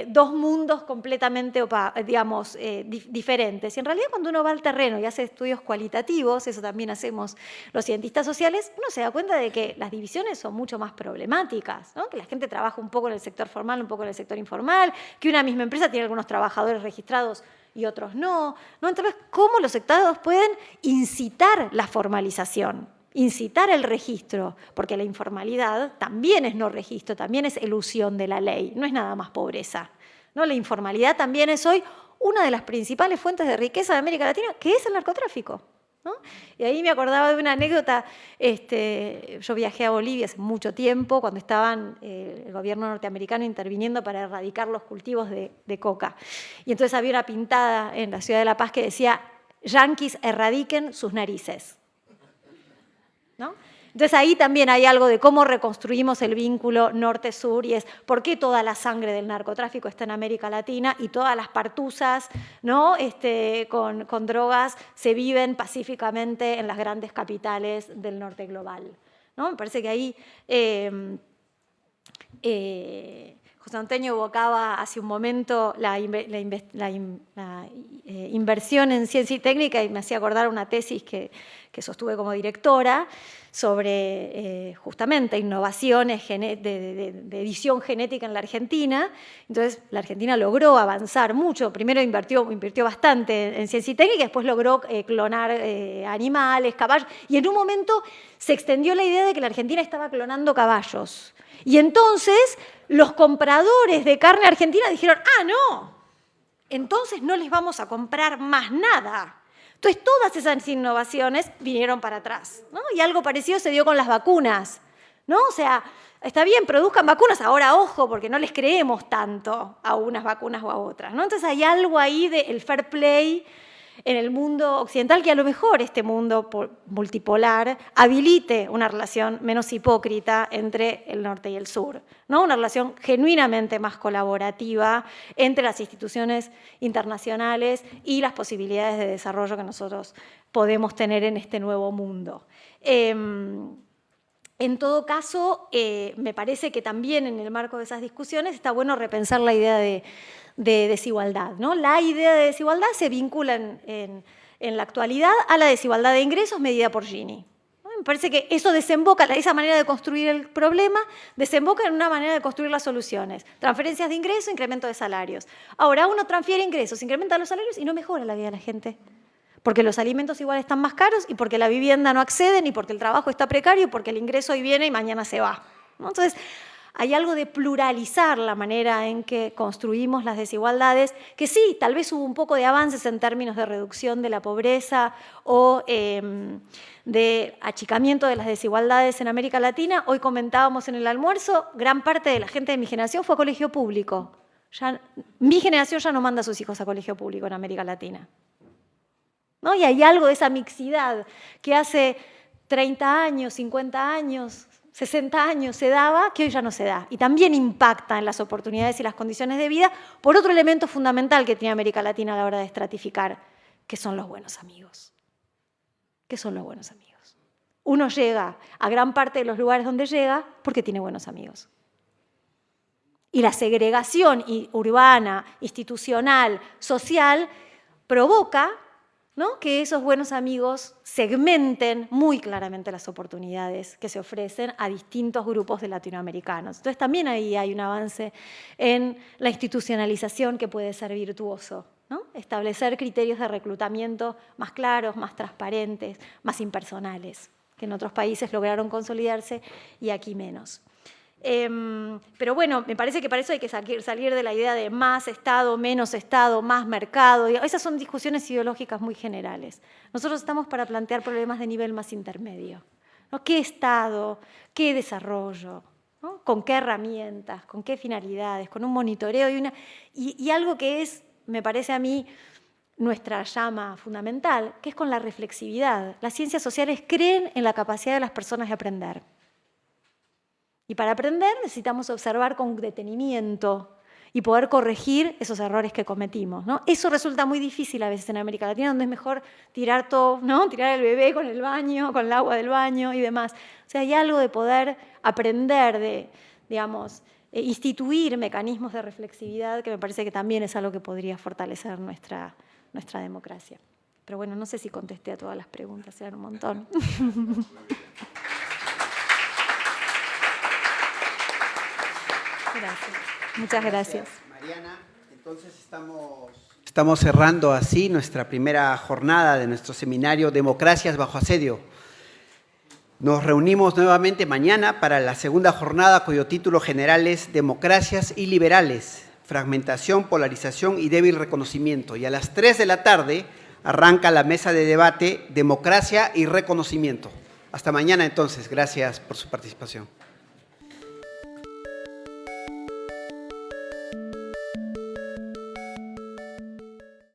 dos mundos completamente, digamos, diferentes. Y en realidad cuando uno va al terreno y hace estudios cualitativos, eso también hacemos los cientistas sociales, uno se da cuenta de que las divisiones son mucho más problemáticas, ¿no? Que la gente trabaja un poco en el sector formal, un poco en el sector informal, que una misma empresa tiene algunos trabajadores registrados y otros no. Entonces, ¿cómo los estados pueden incitar la formalización? Incitar el registro, porque la informalidad también es no registro, también es elusión de la ley, no es nada más pobreza, ¿no? La informalidad también es hoy una de las principales fuentes de riqueza de América Latina, que es el narcotráfico, ¿no? Y ahí me acordaba de una anécdota. Yo viajé a Bolivia hace mucho tiempo, cuando estaban el gobierno norteamericano interviniendo para erradicar los cultivos de coca. Y entonces había una pintada en la ciudad de La Paz que decía: yanquis erradiquen sus narices, ¿no? Entonces ahí también hay algo de cómo reconstruimos el vínculo norte-sur, y es por qué toda la sangre del narcotráfico está en América Latina y todas las partusas, ¿no? con drogas se viven pacíficamente en las grandes capitales del norte global, ¿no? Me parece que ahí José Antonio evocaba hace un momento la inversión en ciencia y técnica, y me hacía acordar una tesis que sostuve como directora sobre justamente innovaciones de edición genética en la Argentina. Entonces, la Argentina logró avanzar mucho. Primero invirtió bastante en ciencia y técnica, y después logró clonar animales, caballos, y en un momento se extendió la idea de que la Argentina estaba clonando caballos. Y entonces los compradores de carne argentina dijeron: ¡ah, no! Entonces no les vamos a comprar más nada. Entonces todas esas innovaciones vinieron para atrás, ¿no? Y algo parecido se dio con las vacunas, ¿no? O sea, está bien, produzcan vacunas, ahora ojo, porque no les creemos tanto a unas vacunas o a otras, ¿no? Entonces hay algo ahí del fair play en el mundo occidental, que a lo mejor este mundo multipolar habilite una relación menos hipócrita entre el norte y el sur, ¿no? Una relación genuinamente más colaborativa entre las instituciones internacionales y las posibilidades de desarrollo que nosotros podemos tener en este nuevo mundo. En todo caso, me parece que también en el marco de esas discusiones está bueno repensar la idea de desigualdad, ¿no? La idea de desigualdad se vincula en la actualidad a la desigualdad de ingresos medida por Gini. Me parece que eso desemboca, esa manera de construir el problema, desemboca en una manera de construir las soluciones. Transferencias de ingresos, incremento de salarios. Ahora uno transfiere ingresos, incrementa los salarios y no mejora la vida de la gente. Porque los alimentos igual están más caros, y porque la vivienda no accede, y porque el trabajo está precario, y porque el ingreso hoy viene y mañana se va, ¿no? Entonces, hay algo de pluralizar la manera en que construimos las desigualdades, que sí, tal vez hubo un poco de avances en términos de reducción de la pobreza o de achicamiento de las desigualdades en América Latina. Hoy comentábamos en el almuerzo, gran parte de la gente de mi generación fue a colegio público. Mi generación ya no manda a sus hijos a colegio público en América Latina, ¿no? Y hay algo de esa mixidad que hace 30 años, 50 años, 60 años se daba, que hoy ya no se da. Y también impacta en las oportunidades y las condiciones de vida por otro elemento fundamental que tiene América Latina a la hora de estratificar, que son los buenos amigos. ¿Qué son los buenos amigos? Uno llega a gran parte de los lugares donde llega porque tiene buenos amigos. Y la segregación urbana, institucional, social, provoca, ¿no?, que esos buenos amigos segmenten muy claramente las oportunidades que se ofrecen a distintos grupos de latinoamericanos. Entonces también ahí hay un avance en la institucionalización que puede ser virtuoso, ¿no? Establecer criterios de reclutamiento más claros, más transparentes, más impersonales, que en otros países lograron consolidarse y aquí menos. Pero bueno, me parece que para eso hay que salir de la idea de más Estado, menos Estado, más mercado. Esas son discusiones ideológicas muy generales. Nosotros estamos para plantear problemas de nivel más intermedio, ¿no? ¿Qué Estado? ¿Qué desarrollo? ¿No? ¿Con qué herramientas? ¿Con qué finalidades? Con un monitoreo y algo que es, me parece a mí, nuestra llama fundamental, que es con la reflexividad. Las ciencias sociales creen en la capacidad de las personas de aprender. Y para aprender necesitamos observar con detenimiento y poder corregir esos errores que cometimos, ¿no? Eso resulta muy difícil a veces en América Latina, donde es mejor tirar todo, ¿no? Tirar el bebé con el baño, con el agua del baño y demás. O sea, hay algo de poder aprender, de, digamos, instituir mecanismos de reflexividad que me parece que también es algo que podría fortalecer nuestra democracia. Pero bueno, no sé si contesté a todas las preguntas, eran un montón. Gracias. Muchas gracias.
Mariana, entonces estamos cerrando así nuestra primera jornada de nuestro seminario Democracias bajo asedio. Nos reunimos nuevamente mañana para la segunda jornada cuyo título general es Democracias y Liberales, Fragmentación, Polarización y Débil Reconocimiento. Y a las 3 de la tarde arranca la mesa de debate Democracia y Reconocimiento. Hasta mañana entonces. Gracias por su participación.